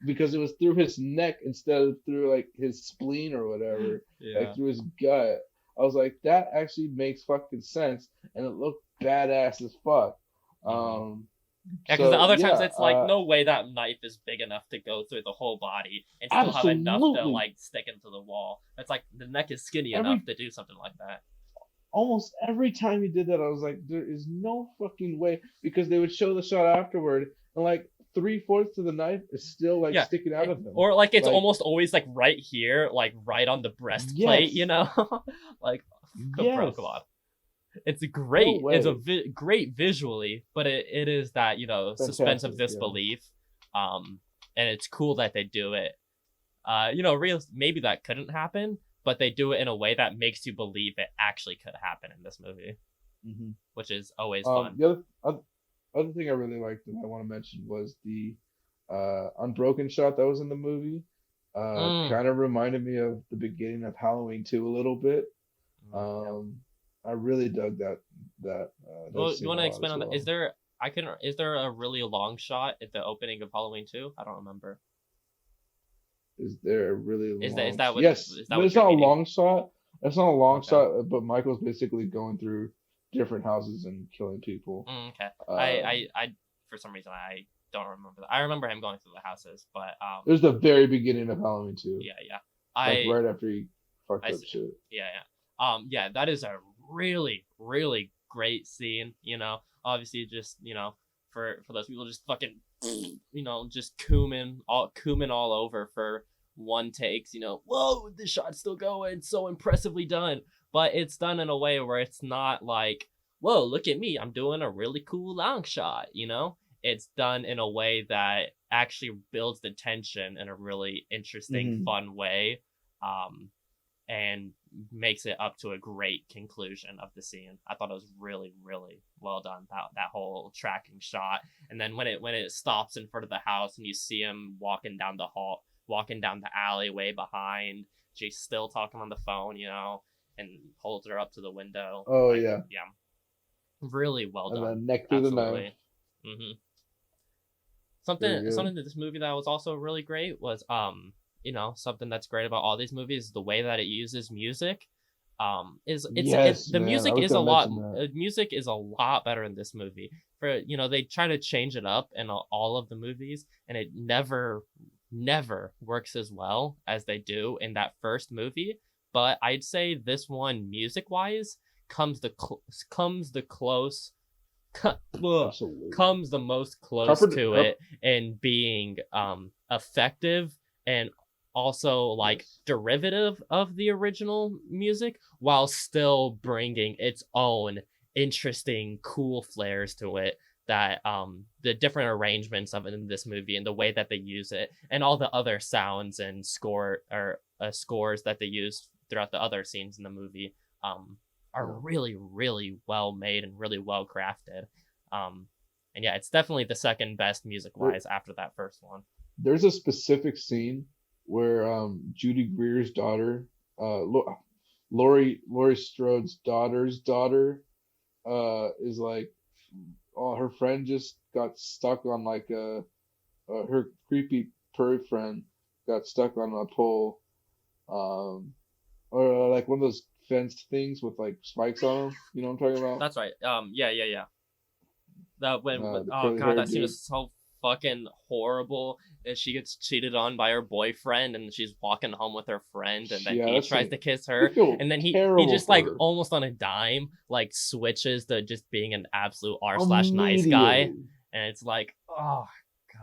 because it was through his neck instead of through like his spleen or whatever, like through his gut. I was like, that actually makes fucking sense, and it looked badass as fuck. Yeah, because the other times yeah, it's like no way that knife is big enough to go through the whole body and still have enough to absolutely. like stick into the wall. It's like the neck is skinny Every enough to do something like that. almost every time he did that, I was like, there is no fucking way because they would show the shot afterward, and like 3/4 of the knife is still like Yeah, sticking out of him. or like it's Like, almost always like right here, like right on the breastplate, yes, like bro, yes, come on. It's no great. It's a way. great visually, but it is that suspense of Fantastic, yeah. disbelief, and it's cool that they do it. Maybe that couldn't happen, but they do it in a way that makes you believe it actually could happen in this movie, which is always fun. The other thing I really liked that I want to mention was the unbroken shot that was in the movie. Kind of reminded me of the beginning of Halloween 2 a little bit. I really dug that. Well, Scene you want a to lot expand as on that? well. Is there a really long shot at the opening of Halloween 2? I don't remember. Is there a really long? Is that what Yes, is that but what it's you're not a meaning? long shot. It's not a long Okay. shot, but Michael's basically going through different houses and killing people. Okay. I for some reason I don't remember that. I remember him going through the houses, but It was the very beginning of Halloween 2. yeah. Like right after he fucked I up see. shit. Yeah, that is a really, really great scene, Obviously just, for those people just fucking just cumin all over for one takes, whoa, this shot's still going, so impressively done. But it's done in a way where it's not like, whoa, look at me, I'm doing a really cool long shot, It's done in a way that actually builds the tension in a really interesting, fun way. And makes it up to a great conclusion of the scene. I thought it was really, really well done. That whole tracking shot, and then when it stops in front of the house and you see him walking down the alleyway behind. She's still talking on the phone, and holds her up to the window. Oh Like, yeah, yeah, really well and done. then neck through the knife. Absolutely. hmm Very Something good. in this movie that was also really great was something that's great about all these movies is the way that it uses music. Is it Yes, the man. I music was is a gonna lot mention that. music is a lot better in this movie. For they try to change it up in all of the movies, and it never works as well as they do in that first movie. But I'd say this one, music wise, comes the close Absolutely. comes the most close Carpenter. to it in being effective and also like Yes. derivative of the original music while still bringing its own interesting cool flares to it, that the different arrangements of it in this movie and the way that they use it and all the other sounds and scores that they use throughout the other scenes in the movie are Yeah. really, really well made and really well crafted. Um, and yeah, it's definitely the second best music There, wise after that first one. there's a specific scene where Judy Greer's daughter, Laurie Strode's daughter, is like, oh, her friend just got stuck on like her creepy furry friend got stuck on a pole, um, or like one of those fenced things with like spikes on them. You know what I'm talking about? That's right. Yeah. That when The oh curly god, haired that scene dude. is so fucking horrible. And she gets cheated on by her boyfriend, and she's walking home with her friend, and then Yeah, he that tries to scene. kiss I her, feel and then he terrible just for like her almost on a dime like switches to just being an absolute r/nice guy, immediately. and it's like, oh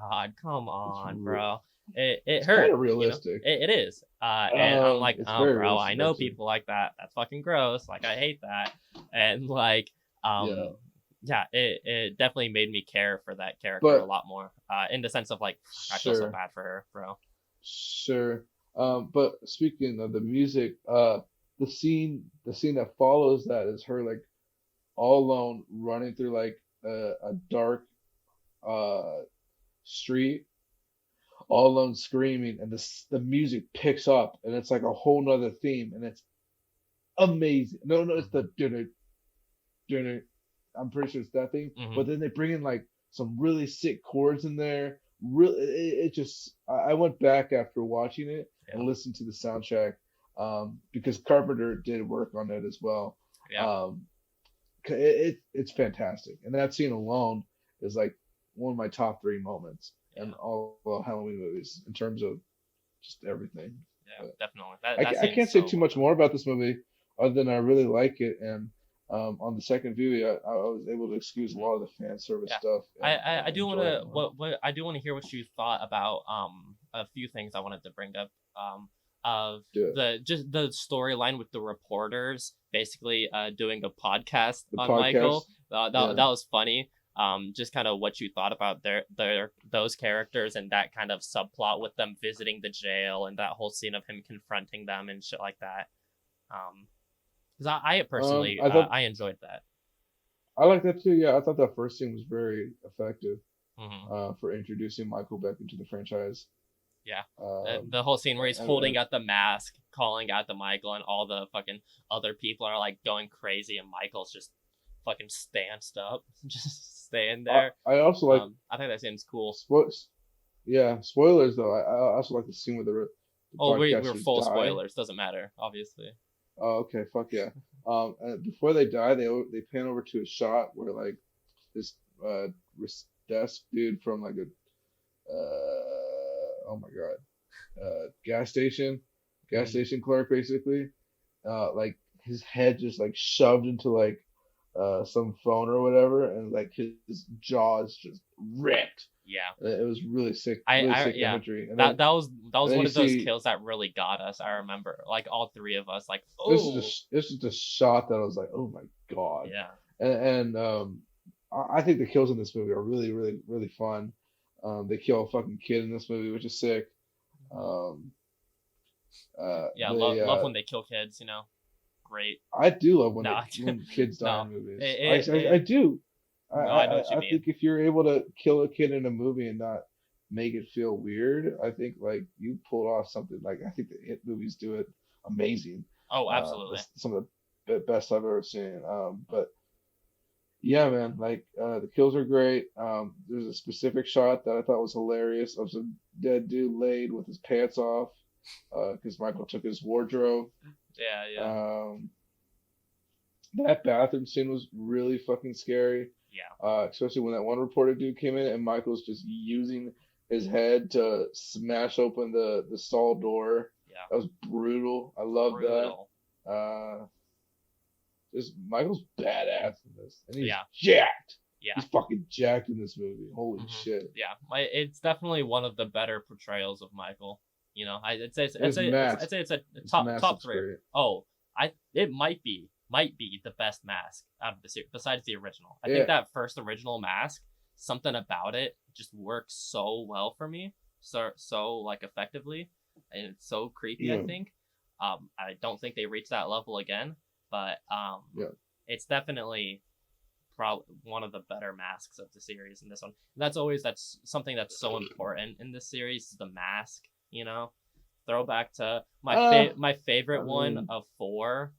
god, come It's on, re- bro. It it's kind hurt, of realistic. it is. And I'm like, It's oh very bro, I realistic know actually. people like that. That's fucking gross. Like I hate that. And like Yeah, yeah, it definitely made me care for that character a but lot more. In the sense of like, I feel so sure, bad for her, bro. sure. But speaking of the music, the scene that follows that is her like all alone running through like a dark uh street, all alone screaming, and the music picks up, and it's like a whole nother theme, and it's amazing. No, no, it's the dinner, dinner. I'm pretty sure it's that thing. hmm But then they bring in like some really sick chords in there. Really, it just. I went back after watching it Yeah, and listened to the soundtrack, because Carpenter did work on it as well. yeah, Um, it's fantastic, and that scene alone is like one of my top three moments in yeah, all the Halloween movies in terms of just everything. yeah. But Definitely. That I, that I scene's can't say so too well much done. more about this movie other than I really like it, and on the second viewing, I was able to excuse a hmm lot of the fan service Yeah. stuff and I do want enjoy it to more. what I do want to hear what you thought about a few things I wanted to bring up of Do it. the storyline with the reporters basically doing a podcast The on podcast, Michael. That yeah. was funny. Just kind of what you thought about their those characters and that kind of subplot with them visiting the jail and that whole scene of him confronting them and shit like that. Because I personally I thought I enjoyed that. I like that too. Yeah, I thought that first scene was very effective hmm for introducing Michael back into the franchise. Yeah. Um, The whole scene where he's holding and out the mask, calling out to Michael, and all the fucking other people are like going crazy, and Michael's just fucking stanced up, just staying there. I also like I think that seems cool. sports. Yeah, spoilers though. I also like the scene where the Oh, we're podcasters full die. spoilers. Doesn't matter, obviously. Oh, okay, fuck yeah. And before they die, they pan over to a shot where like this uh desk dude from like a oh my god, gas Mm. station clerk basically, like his head just like shoved into like some phone or whatever, and like his jaws just ripped. Yeah. It was really sick Yeah. imagery. That And was then one you of those see kills that really got us. I remember, like all three of us, like, oh, this is just shot that I was like, oh my god. yeah, And I think the kills in this movie are really fun. They kill a fucking kid in this movie, which is sick. Um, yeah. they Love when they kill kids. Great. I do love No, when kids die no. in movies. I It do. no, I know what you I mean. think if you're able to kill a kid in a movie and not make it feel weird, I think like you pulled off something. Like I think the hit movies do it amazing. Oh, absolutely. That's some of the best I've ever seen. But yeah, man, like the kills are great. There's a specific shot that I thought was hilarious of some dead dude laid with his pants off, because Michael took his wardrobe. Yeah, yeah, Um, that bathroom scene was really fucking scary. yeah, Especially when that one reporter dude came in and Michael's just using his head to smash open the stall door. yeah. That was brutal. I love that. Brutal. Uh, just Michael's badass in this, and he's Yeah, jacked. yeah. He's fucking jacked in this movie. Holy Hmm. shit! Yeah, it's definitely one of the better portrayals of Michael. You know, His I'd mask, say it's a his mask top looks three. great. Oh, it might be the best mask out of the series besides the original. I think Yeah, that first original mask, something about it just works so well for me, so like effectively, and it's so creepy. I yeah, think. I don't think they reach that level again, but yeah. it's definitely probably one of the better masks of the series in this one. And that's something that's so important in this series is the mask. You know, throwback to Uh, my I favorite one mean, of four.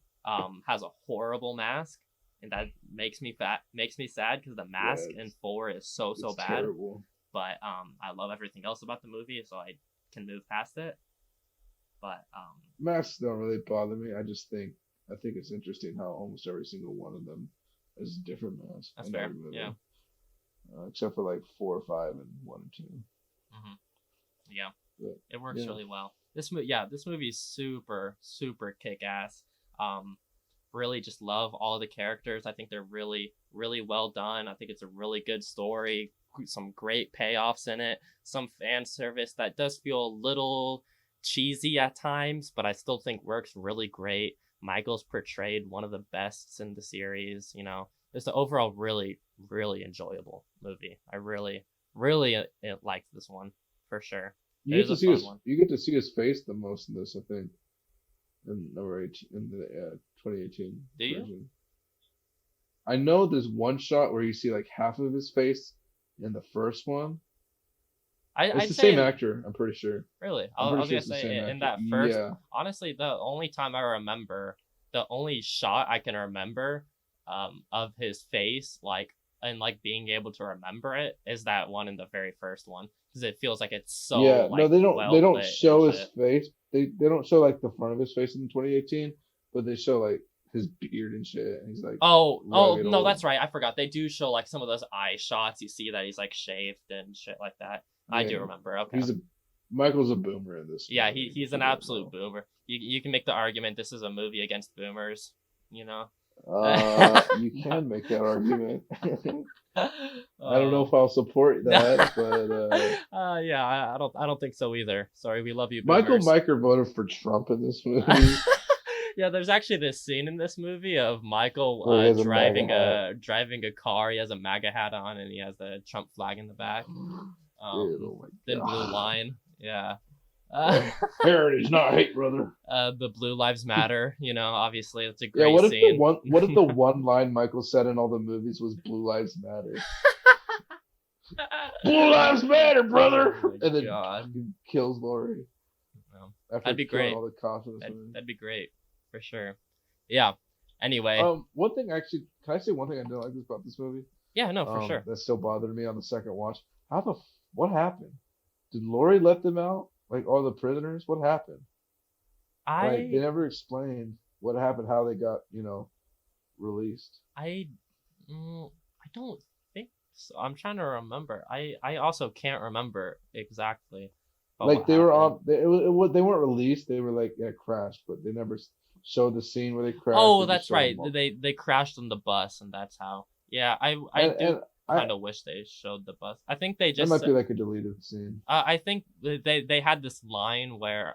Has a horrible mask, and that makes me sad because the yeah, mask in four is so it's bad. terrible. But I love everything else about the movie, so I can move past it. But Masks don't really bother me. I think it's interesting how almost every single one of them is a different mask that's in fair. every Yeah. movie, except for like 4 or 5 and 1 and 2. Hmm. Yeah. But It works yeah, really well. This movie is super kick ass. Um, really just love all the characters. I think they're really well done. I think it's a really good story. Some great payoffs in it. Some fan service that does feel a little cheesy at times, but I still think works really great. Michael's portrayed one of the bests in the series. You know, it's an overall really enjoyable movie. I really liked this one for sure. It is a fun one. you get to see his face the most in this. I think in number 18 in the 2018 Do you? version. I know there's one shot where you see like half of his face in the first one. It's I'd the say same in actor. I'm pretty sure. really, I'm I pretty was sure gonna it's the say same in actor. that first. Yeah. Honestly, the only time I remember, the only shot I can remember, of his face, like and like being able to remember it, is that one in the very first one because it feels like it's so Yeah, no, like they well don't lit and show his shit. face. They don't show like the front of his face in 2018, but they show like his beard and shit. And he's like Oh rugged no, old. that's right. I forgot. They do show like some of those eye shots. You see that he's like shaved and shit like that. I do Yeah, remember. Okay. he's a Michael's a boomer in this Yeah, movie. he's If an you didn't absolute know. boomer. You can make the argument this is a movie against boomers. You know. You can make that argument. I don't know if Oh. I'll support that, but Yeah, I don't think so either. Sorry, we love you, Michael boomers. Miker voted for Trump in this movie Yeah, there's actually this scene in this movie of Michael where he has a MAGA hat. driving a car. He has a MAGA hat on and he has the Trump flag in the back. Dude, oh my Thin blue god. line. Yeah. Uh, Heritage, not hate, brother. the Blue Lives Matter. You know, obviously it's a Yeah, great scene. what if the one line Michael said in all the movies was "Blue Lives Matter"? Blue Lives Matter, brother, Oh my and then god. he kills Lori No. after That'd be killing great. all the cops in this movie. That'd be great for sure. Yeah. Anyway, One thing actually, can I say one thing I didn't like about this movie? yeah, no, for sure. That still bothered me on the second watch. What happened? Did Lori let them out? Like all the prisoners? What happened? Like they I never explained what happened, how they got, released. I I don't think so. I'm trying to remember. I also can't remember exactly about Like what they were happened. on, they weren't released. They were like crashed, but they never showed the scene where they crashed. Oh, They just that's showed right. them all. They crashed on the bus and that's how. Yeah, I And do I kind of wish they showed the bus. I think they that just might be like a deleted scene. I think they had this line where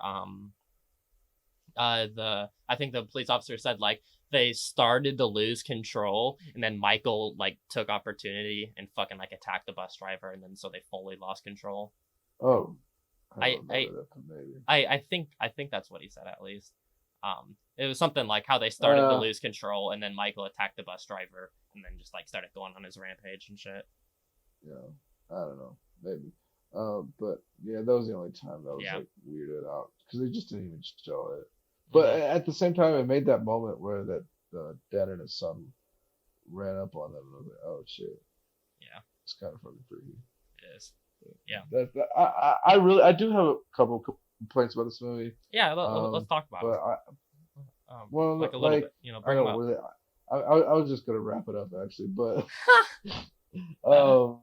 the I think the police officer said like they started to lose control and then Michael like took opportunity and fucking like attacked the bus driver and then so they fully lost control. Oh, I I don't I remember that, but maybe. I think that's what he said at least. It was something like how they started to Uh, lose control and then Michael attacked the bus driver and then just like started going on his rampage and shit. yeah, I don't know, maybe. But yeah, that was the only time that was Yeah. like weirded out because they just didn't even show it. But Hmm. at the same time, it made that moment where that dad and his son ran up on them, and I was like, oh shit, Yeah, it's kind of fucking freaky. it is. Yeah, I do have a couple complaints about this movie. yeah. Let's talk about But them. Like a little like bit. You know, I bring them don't up. really. I was just gonna wrap it up actually, but um,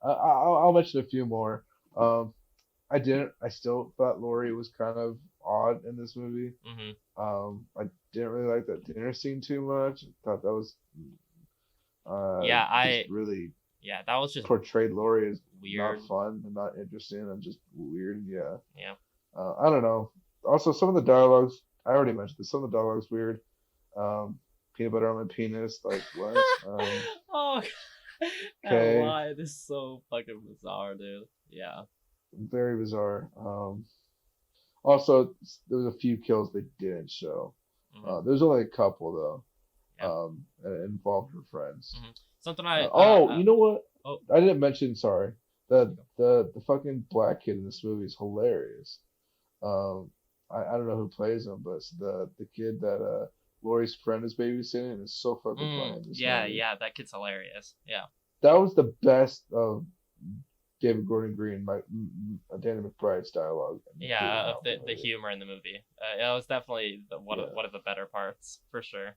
I'll mention a few more. Um, I didn't. I still thought Laurie was kind of odd in this movie. Hmm. I didn't really like that dinner scene too much. I thought that was Yeah, just really yeah, that was just portrayed Laurie as not weird. fun and not interesting and just weird. Yeah. Yeah. I don't know. Also, some of the dialogues I already mentioned this. Some of the dialogues weird. Peanut butter on my penis. Like what? Oh, that Okay. line is so fucking bizarre, dude. Yeah. Very bizarre. Also, there was a few kills they didn't show. Hmm. There's only a couple though. Yeah. And it involved her friends. Hmm. Something I You know what? oh, I didn't mention. Sorry. there you The go. the fucking black kid in this movie is hilarious. Um, I don't know who plays him, but it's the kid that Laurie's friend is babysitting and is so fucking funny in this Yeah, movie. yeah, that kid's hilarious. Yeah. That was the best of David Gordon Green, Danny McBride's dialogue. Yeah, of the humor in the movie. It was definitely Yeah. one of the better parts for sure.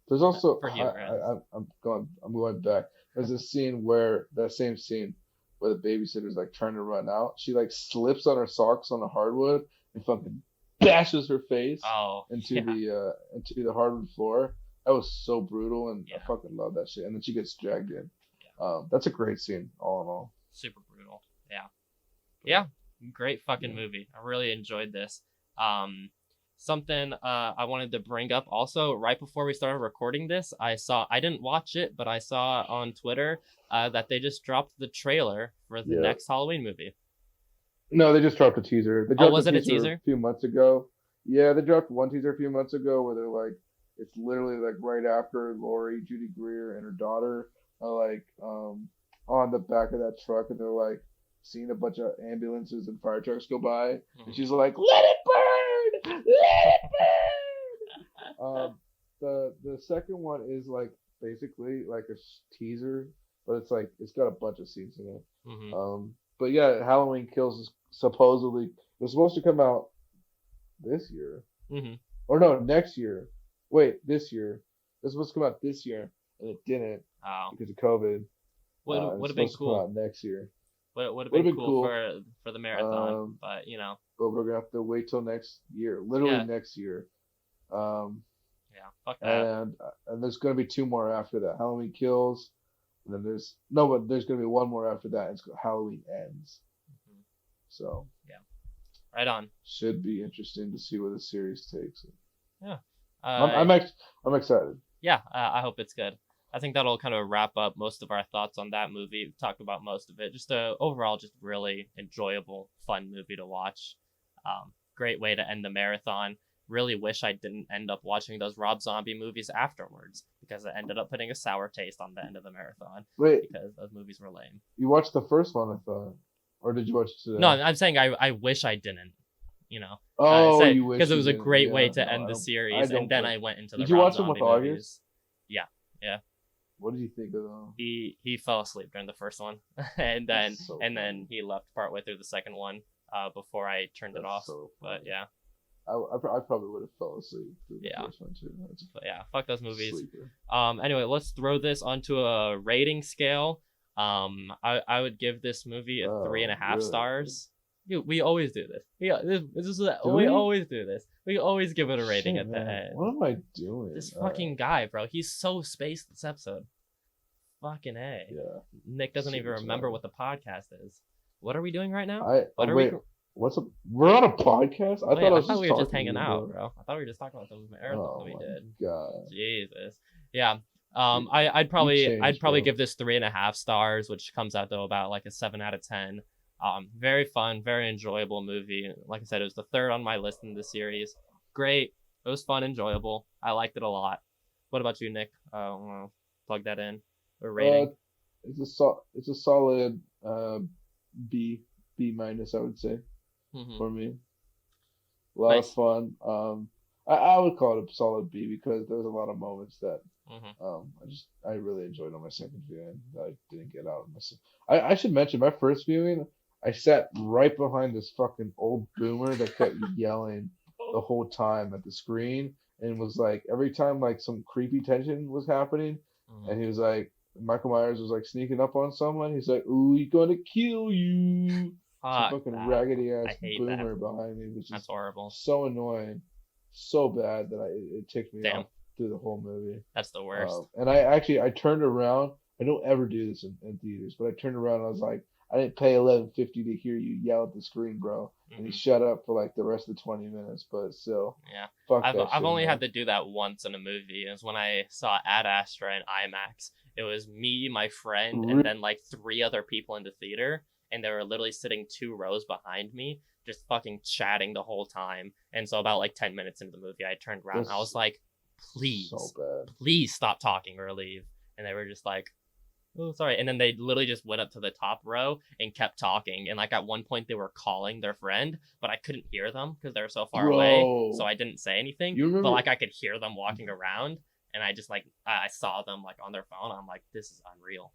There's also For humor, at least. I'm going back. There's a scene where that same scene where the babysitter's like trying to run out. She like slips on her socks on the hardwood and fucking bashes her face Oh, yeah, into the hardwood floor. That was so brutal, and I yeah, fucking love that shit. And then she gets dragged in. yeah. That's a great scene, all in all. Super brutal. Yeah. But, Yeah, great fucking yeah. movie. I really enjoyed this. Um, something I wanted to bring up also right before we started recording this, I didn't watch it, but I saw on Twitter that they just dropped the trailer for the Yeah. next Halloween movie. No, they just dropped a teaser. They Oh, dropped a was it a teaser a teaser? few months ago. Yeah, they dropped one teaser a few months ago where they're like, it's literally like right after Lori, Judy Greer, and her daughter are like on the back of that truck, and they're like seeing a bunch of ambulances and fire trucks go by, and Mhm. she's like, "Let it burn, let it burn." The second one is like basically like a teaser, but it's like it's got a bunch of scenes in it. Mhm. But yeah, Halloween Kills is supposedly it was supposed to come out this year, Mhm. or no, next year. Wait, this year. It was supposed to come out this year, and it didn't Oh, because of COVID. And would it's have been supposed to come cool. out next year. Would have Would been have been cool cool, for the marathon, um, but you know, but we're gonna have to wait till next year, literally yeah, next year. Um, yeah, fuck that. and there's gonna be two more after that. Halloween Kills, and then but there's gonna be one more after that. It's called Halloween Ends. Mhm. So Yeah, right on. should be interesting to see where the series takes it. Yeah. I'm Uh, I'm ex- I'm excited. yeah, I hope it's good. I think that'll kind of wrap up most of our thoughts on that movie. We've talked about most of it. Just a overall, just really enjoyable, fun movie to watch. Great way to end the marathon. Really wish I didn't end up watching those Rob Zombie movies afterwards because it ended up putting a sour taste on the end of the marathon Wait, because those movies were lame. you watched the first one, I thought, or did you watch it No, today? I'm saying I wish I didn't. You know, Oh, say you because wish it you was a didn't. great way Yeah, to no, end the I series, and don't then blame. I went into the Did you Rob watch them with Zombie August? movies. Yeah, yeah. What did you think of them? He fell asleep during the first one, and That's so then funny. he left partway through the second one before I turned it That's off. so But funny. yeah, I probably would have fell asleep through the yeah, first one too. That's but yeah, fuck those a movies. sleeper. Anyway, let's throw this onto a rating scale. I would give this movie a three and Oh, a half really? stars. Dude, we always do this. Yeah, Do we we? always do this. We always give it a rating Shit, at the man. end. What am I doing? This All right. fucking guy, bro, he's so spaced this episode. Fucking A. Yeah. Nick doesn't even Super remember tired. what the podcast is. What are we doing right now? Oh, What are we? wait. What's up? We're on a podcast. I Oh thought I yeah, I was thought just we were just talking to hanging you, out, bro. bro. I thought we were just talking about the marathon that Oh we my did. god. Jesus. Yeah. You, I'd you I'd changed, probably bro. give this 3.5 stars, which comes out to about like a 7 out of 10. Very fun, very enjoyable movie. Like I said, it was the third on my list in the series. Great. It was fun, enjoyable. I liked it a lot. What about you, Nick? Plug that in. A Uh, rating. it's a solid B minus, I would say, Mm-hmm. for me. A lot of Nice. fun. I would call it a solid B because there was a lot of moments that Hmm. I really enjoyed on my second viewing that I didn't get out of my. I should mention my first viewing. I sat right behind this fucking old boomer that kept yelling the whole time at the screen and was like every time like some creepy tension was happening, Hmm. and he was like Michael Myers was like sneaking up on someone. He's like, "Ooh, he's gonna kill you." Some Fuck fucking that. raggedy I ass hate that. boomer behind me, which That's is horrible. so annoying, so bad that it ticked me Damn. off through the whole movie. That's the worst. And I turned around. I don't ever do this in theaters, but I turned around and I was like, I didn't pay 11.50 to hear you yell at the screen, bro. And he Hmm. shut up for like the rest of the 20 minutes. But still, Yeah. fuck I've that I've shit, only had man. to do that once in a movie. It was when I saw Ad Astra in IMAX. It was me, my friend, and then like three other people in the theater, and they were literally sitting 2 rows behind me, just fucking chatting the whole time. And so about like 10 minutes into the movie, I turned around and I That's was like, so "Please, bad. please stop talking or leave." And they were just like, "Oh, sorry." And then they literally just went up to the top row and kept talking. And like at one point, they were calling their friend, but I couldn't hear them because they were so far away. So Bro, I didn't say anything. you But remember? like I could hear them walking around, and I just like I saw them like on their phone. I'm like, this is unreal.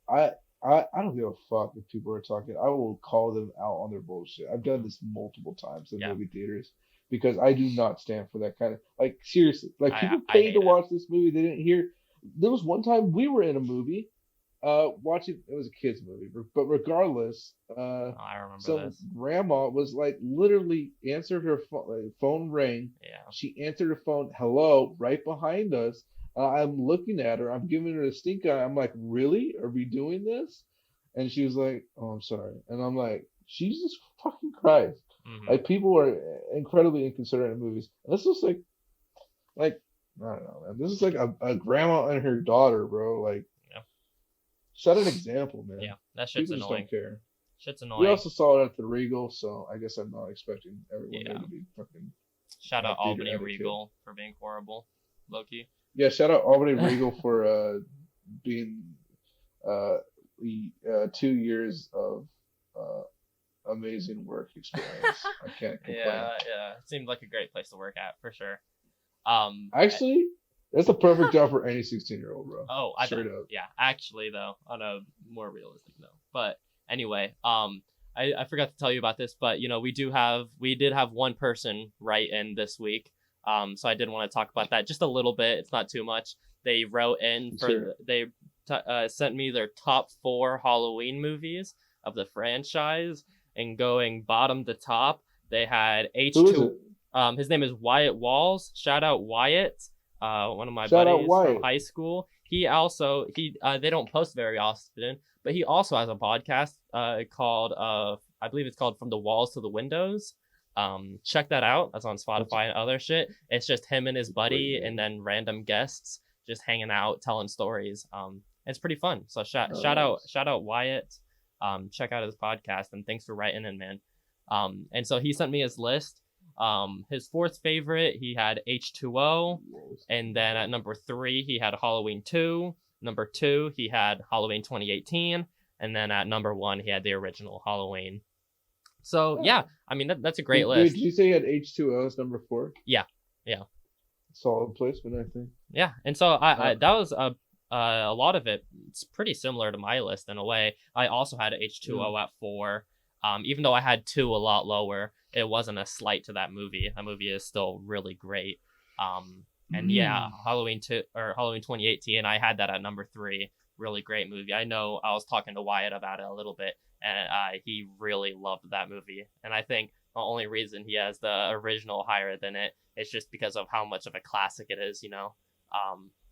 I, I don't give a fuck if people are talking. I will call them out on their bullshit. I've done Hmm. this multiple times in Yeah, movie theaters because I do not stand for that kind of like seriously. Like I people I paid to hate it. watch this movie, they didn't hear. There was one time we were in a movie, watching. It was a kids movie, but regardless, Oh, I remember some this. grandma was like literally answered her phone. Like, phone rang. Yeah. She answered her phone. Hello, right behind us. I'm looking at her. I'm giving her a stink eye. I'm like, really? Are we doing this? And she was like, oh, I'm sorry. And I'm like, Jesus fucking Christ. Hmm. Like, people are incredibly inconsiderate in movies. And this was like, I don't know, man. This is like a grandma and her daughter, bro. Like, Yeah. set an example, man. Yeah. That shit's People just annoying. don't care. Shit's We annoying. also saw it at the Regal, so I guess I'm not expecting everyone there Yeah. to be fucking Shout have out theater Albany etiquette. Regal for being horrible. Loki. Yeah, shout out Albany Regal for being uh, 2 years of uh, amazing work experience. I can't complain. Yeah, yeah. It seemed like a great place to work at for sure. I- Actually, that's a perfect job for any 16-year-old, bro. oh, I bet. Straight up. Yeah, actually though, on a more realistic note. But anyway, I forgot to tell you about this, but we did have one person write in this week. So I did want to talk about that just a little bit. It's not too much. They wrote in Let's for hear it. sent me their top 4 Halloween movies of the franchise, and going bottom to top, they had Who is H2. it? His name is Wyatt Walls. Shout out Wyatt, one of my Shout out buddies from Wyatt. high school. He they don't post very often, but he also has a podcast called I believe it's called From the Walls to the Windows. Check that out. That's on That's Spotify and other shit. It's just him and his a great buddy, and name. then random guests just hanging out, telling stories. It's pretty fun. So Nice. shout out Wyatt. Check out his podcast, and thanks for writing in, man. And so he sent me his list. His fourth favorite, he had H2O, and then at number 3 he had Halloween 2. Number 2 he had Halloween 2018, and then at number 1 he had the original Halloween. So yeah, Oh. I mean that's a great Did list. you say you had H2O as number 4? Yeah, yeah, Solid placement, I think. yeah. And so Uh, I that was a lot of it. It's pretty similar to my list in a way. I also had mm, H2O at 4. Even though I had 2 a lot lower, it wasn't a slight to that movie. That movie is still really great. And yeah, mm. Halloween 2018, I had that at number 3. Really great movie. I know I was talking to Wyatt about it a little bit, and he really loved that movie. And I think the only reason he has the original higher than it is just because of how much of a classic it is, you know.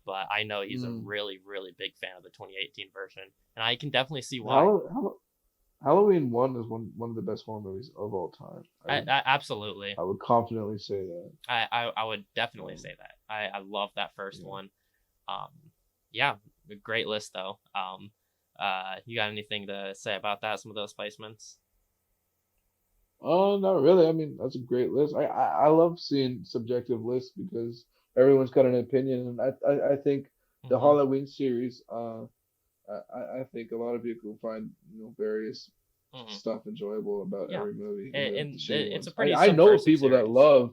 But I know he's a Mm. really, really big fan of the 2018 version, and I can definitely see why. Halloween 1 is one of the best horror movies of all time. Absolutely. I would confidently say that. I would definitely Um, say that. I love that first yeah. one. Um, yeah, a great list though. You got anything to say about that? Some of those placements. Oh, not really. I mean, that's a great list. I love seeing subjective lists because everyone's got an opinion, and I think the Hmm. Halloween series, I think a lot of people find various. stuff enjoyable about Yeah, every movie, and, even the and shitty it's a ones. pretty I know of subversive people that series. love.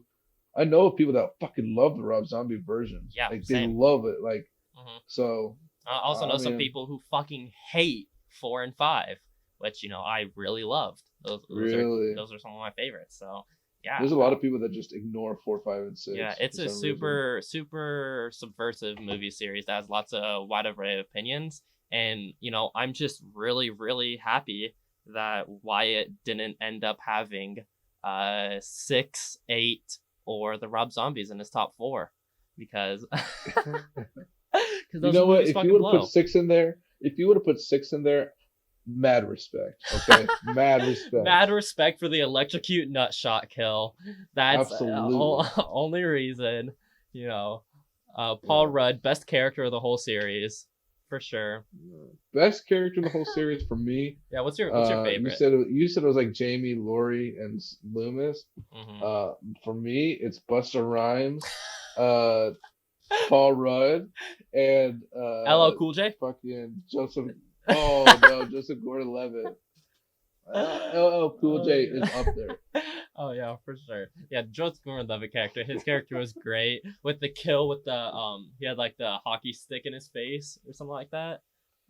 I know of people that fucking love the Rob Zombie versions. Yeah, Like they same. love it. Like Hmm. so. I also I know some mean, people who fucking hate 4 and 5, which I really loved. really, Those are some of my favorites. So yeah, there's a lot of people that just ignore 4, 5, and yeah, 6 it's for a some reason. super subversive movie series that has lots of wide array of opinions, and I'm just really happy that Wyatt didn't end up having 6, 8, or the Rob Zombies in his top 4, because because You those know what? movies If you fucking would have put blow. 6 in there, if you would have put 6 in there, mad respect. Okay, mad respect. Mad respect for the electrocute nut shot kill. That's Absolutely. only reason. You know, Paul Yeah. Rudd, best character of the whole series, for sure. Best character in the whole series for me. Yeah, what's your You favorite? said it was like Jamie, Laurie, and Loomis. Mm-hmm. For me, it's Busta Rhymes, uh, Paul Rudd, and LL Cool J. fucking Joseph. Oh no, Joseph Gordon-Levitt. LL Cool J Oh is up there. yeah. Oh yeah, for sure. Yeah, Joseph Gordon-Levitt character. His character was great with the kill with the he had like the hockey stick in his face or something like that.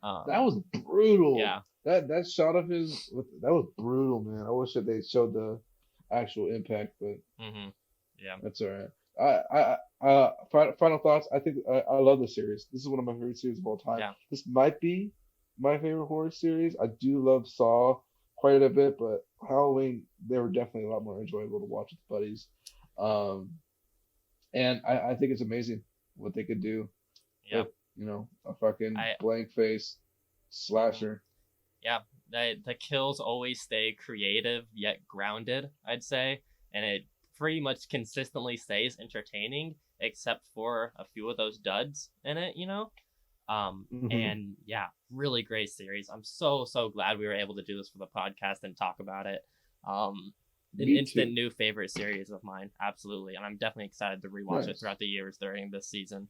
That Um, was brutal. yeah. That shot of his that was brutal, man. I wish that they showed the actual impact, but Mm-hmm. Yeah. that's all right. Final thoughts. I think I love the series. This is one of my favorite series of all time. Yeah. This might be my favorite horror series. I do love Saw quite a bit, but Halloween they were definitely a lot more enjoyable to watch with buddies. Um, and I think it's amazing what they could do Yeah. with a fucking I. blank face Mhm. slasher. Yeah, the kills always stay creative yet grounded, I'd say, and it pretty much consistently stays entertaining, except for a few of those duds in it. Hmm. And yeah, really great series. I'm so glad we were able to do this for the podcast and talk about it. Um, an Me instant too. new favorite series of mine, absolutely, and I'm definitely excited to rewatch it Nice. throughout the years during this season.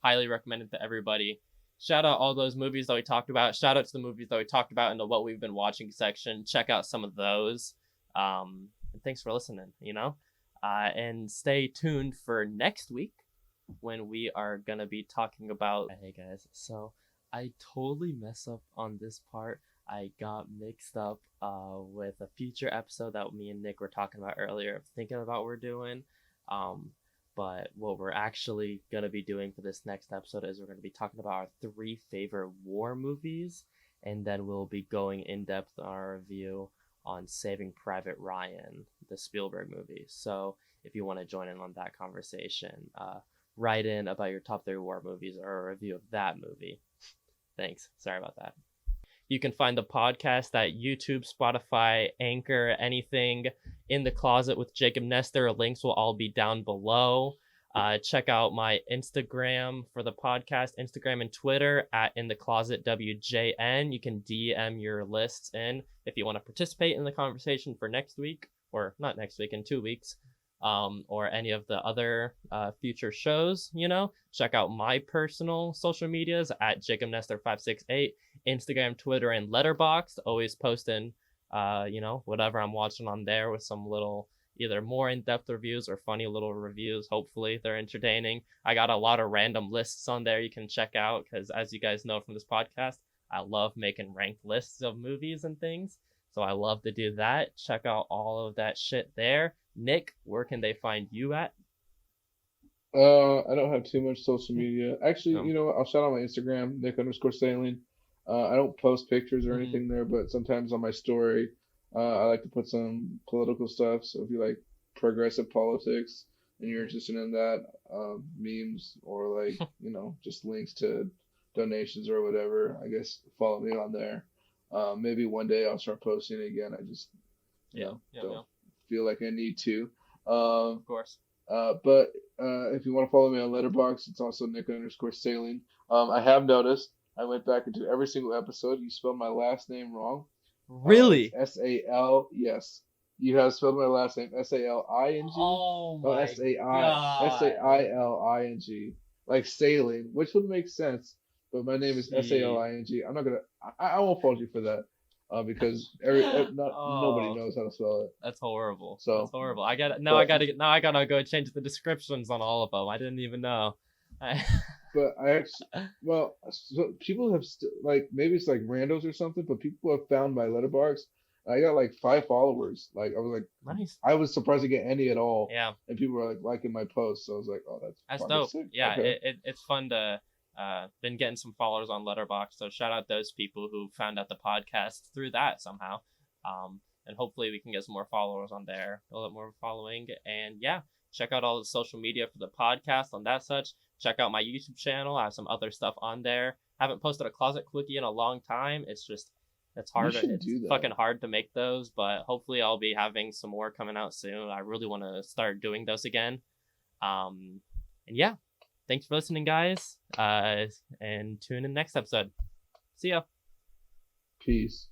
Highly recommend it to everybody. Shout out all those movies that we talked about. Shout out to the movies that we talked about in the what we've been watching section. Check out some of those. And thanks for listening. And stay tuned for next week when we are gonna be talking about. Hey guys, so I totally mess up on this part. I got mixed up with a future episode that me and Nick were talking about earlier, thinking about what we're doing. Um, but what we're actually going to be doing for this next episode is we're going to be talking about our 3 favorite war movies, and then we'll be going in depth on our review on Saving Private Ryan, the Spielberg movie. So if you want to join in on that conversation, write in about your top 3 war movies or a review of that movie. Thanks. Sorry about that. You can find the podcast at YouTube, Spotify, Anchor, anything. In the Closet with Jacob Nestor. Links will all be down below. Check out my Instagram for the podcast, Instagram and Twitter at In the Closet WJN. You can DM your lists in if you want to participate in the conversation for next week, or not next week, in 2 weeks, or any of the other future shows. Check out my personal social medias at Jacob Nestor 568. Instagram, Twitter, and Letterboxd. Always posting, whatever I'm watching on there with some little either more in-depth reviews or funny little reviews. Hopefully they're entertaining. I got a lot of random lists on there you can check out because, as you guys know from this podcast, I love making ranked lists of movies and things. So I love to do that. Check out all of that shit there. Nick, where can they find you at? I don't have too much social media. Actually, Um, I'll shout out my Instagram, Nick_sailing. I don't post pictures or mhm. anything there, but sometimes on my story, I like to put some political stuff. So if you like progressive politics and you're interested in that, memes or like, just links to donations or whatever, I guess follow me on there. Maybe one day I'll start posting again. I just, Yeah, yeah, yeah. don't feel like I need to. Of course. But if you want to follow me on Letterboxd, it's also Nick_sailing. I have noticed I went back into every single episode. You spelled my last name wrong. It's Really? Sal. Yes, you have spelled my last name Sailing. Oh No, my god. Sailing, like sailing, which would make sense. But my name is Gee. Sailing. I'm not gonna. I won't fault you for that. because not nobody Oh, knows how to spell it. that's horrible. That's So, horrible. I got now. but I gotta go change the descriptions on all of them. I didn't even know. but I actually, well, so people have like maybe it's like randos or something, but people have found my letterbox. I got like 5 followers. Like Nice. I was surprised to get any at all, Yeah, and people were like liking my posts. So I was like, oh, that's that's fucking dope. sick. Yeah, Okay. it's fun to been getting some followers on Letterboxd. So shout out those people who found out the podcast through that somehow. And hopefully we can get some more followers on there, a little more following. And yeah, check out all the social media for the podcast on that such. Check out my YouTube channel. I have some other stuff on there. Haven't posted a closet quickie in a long time. It's You hard. should It's do that. fucking hard to make those, but hopefully I'll be having some more coming out soon. I really want to start doing those again. And yeah, thanks for listening, guys. And tune in next episode. See ya. Peace.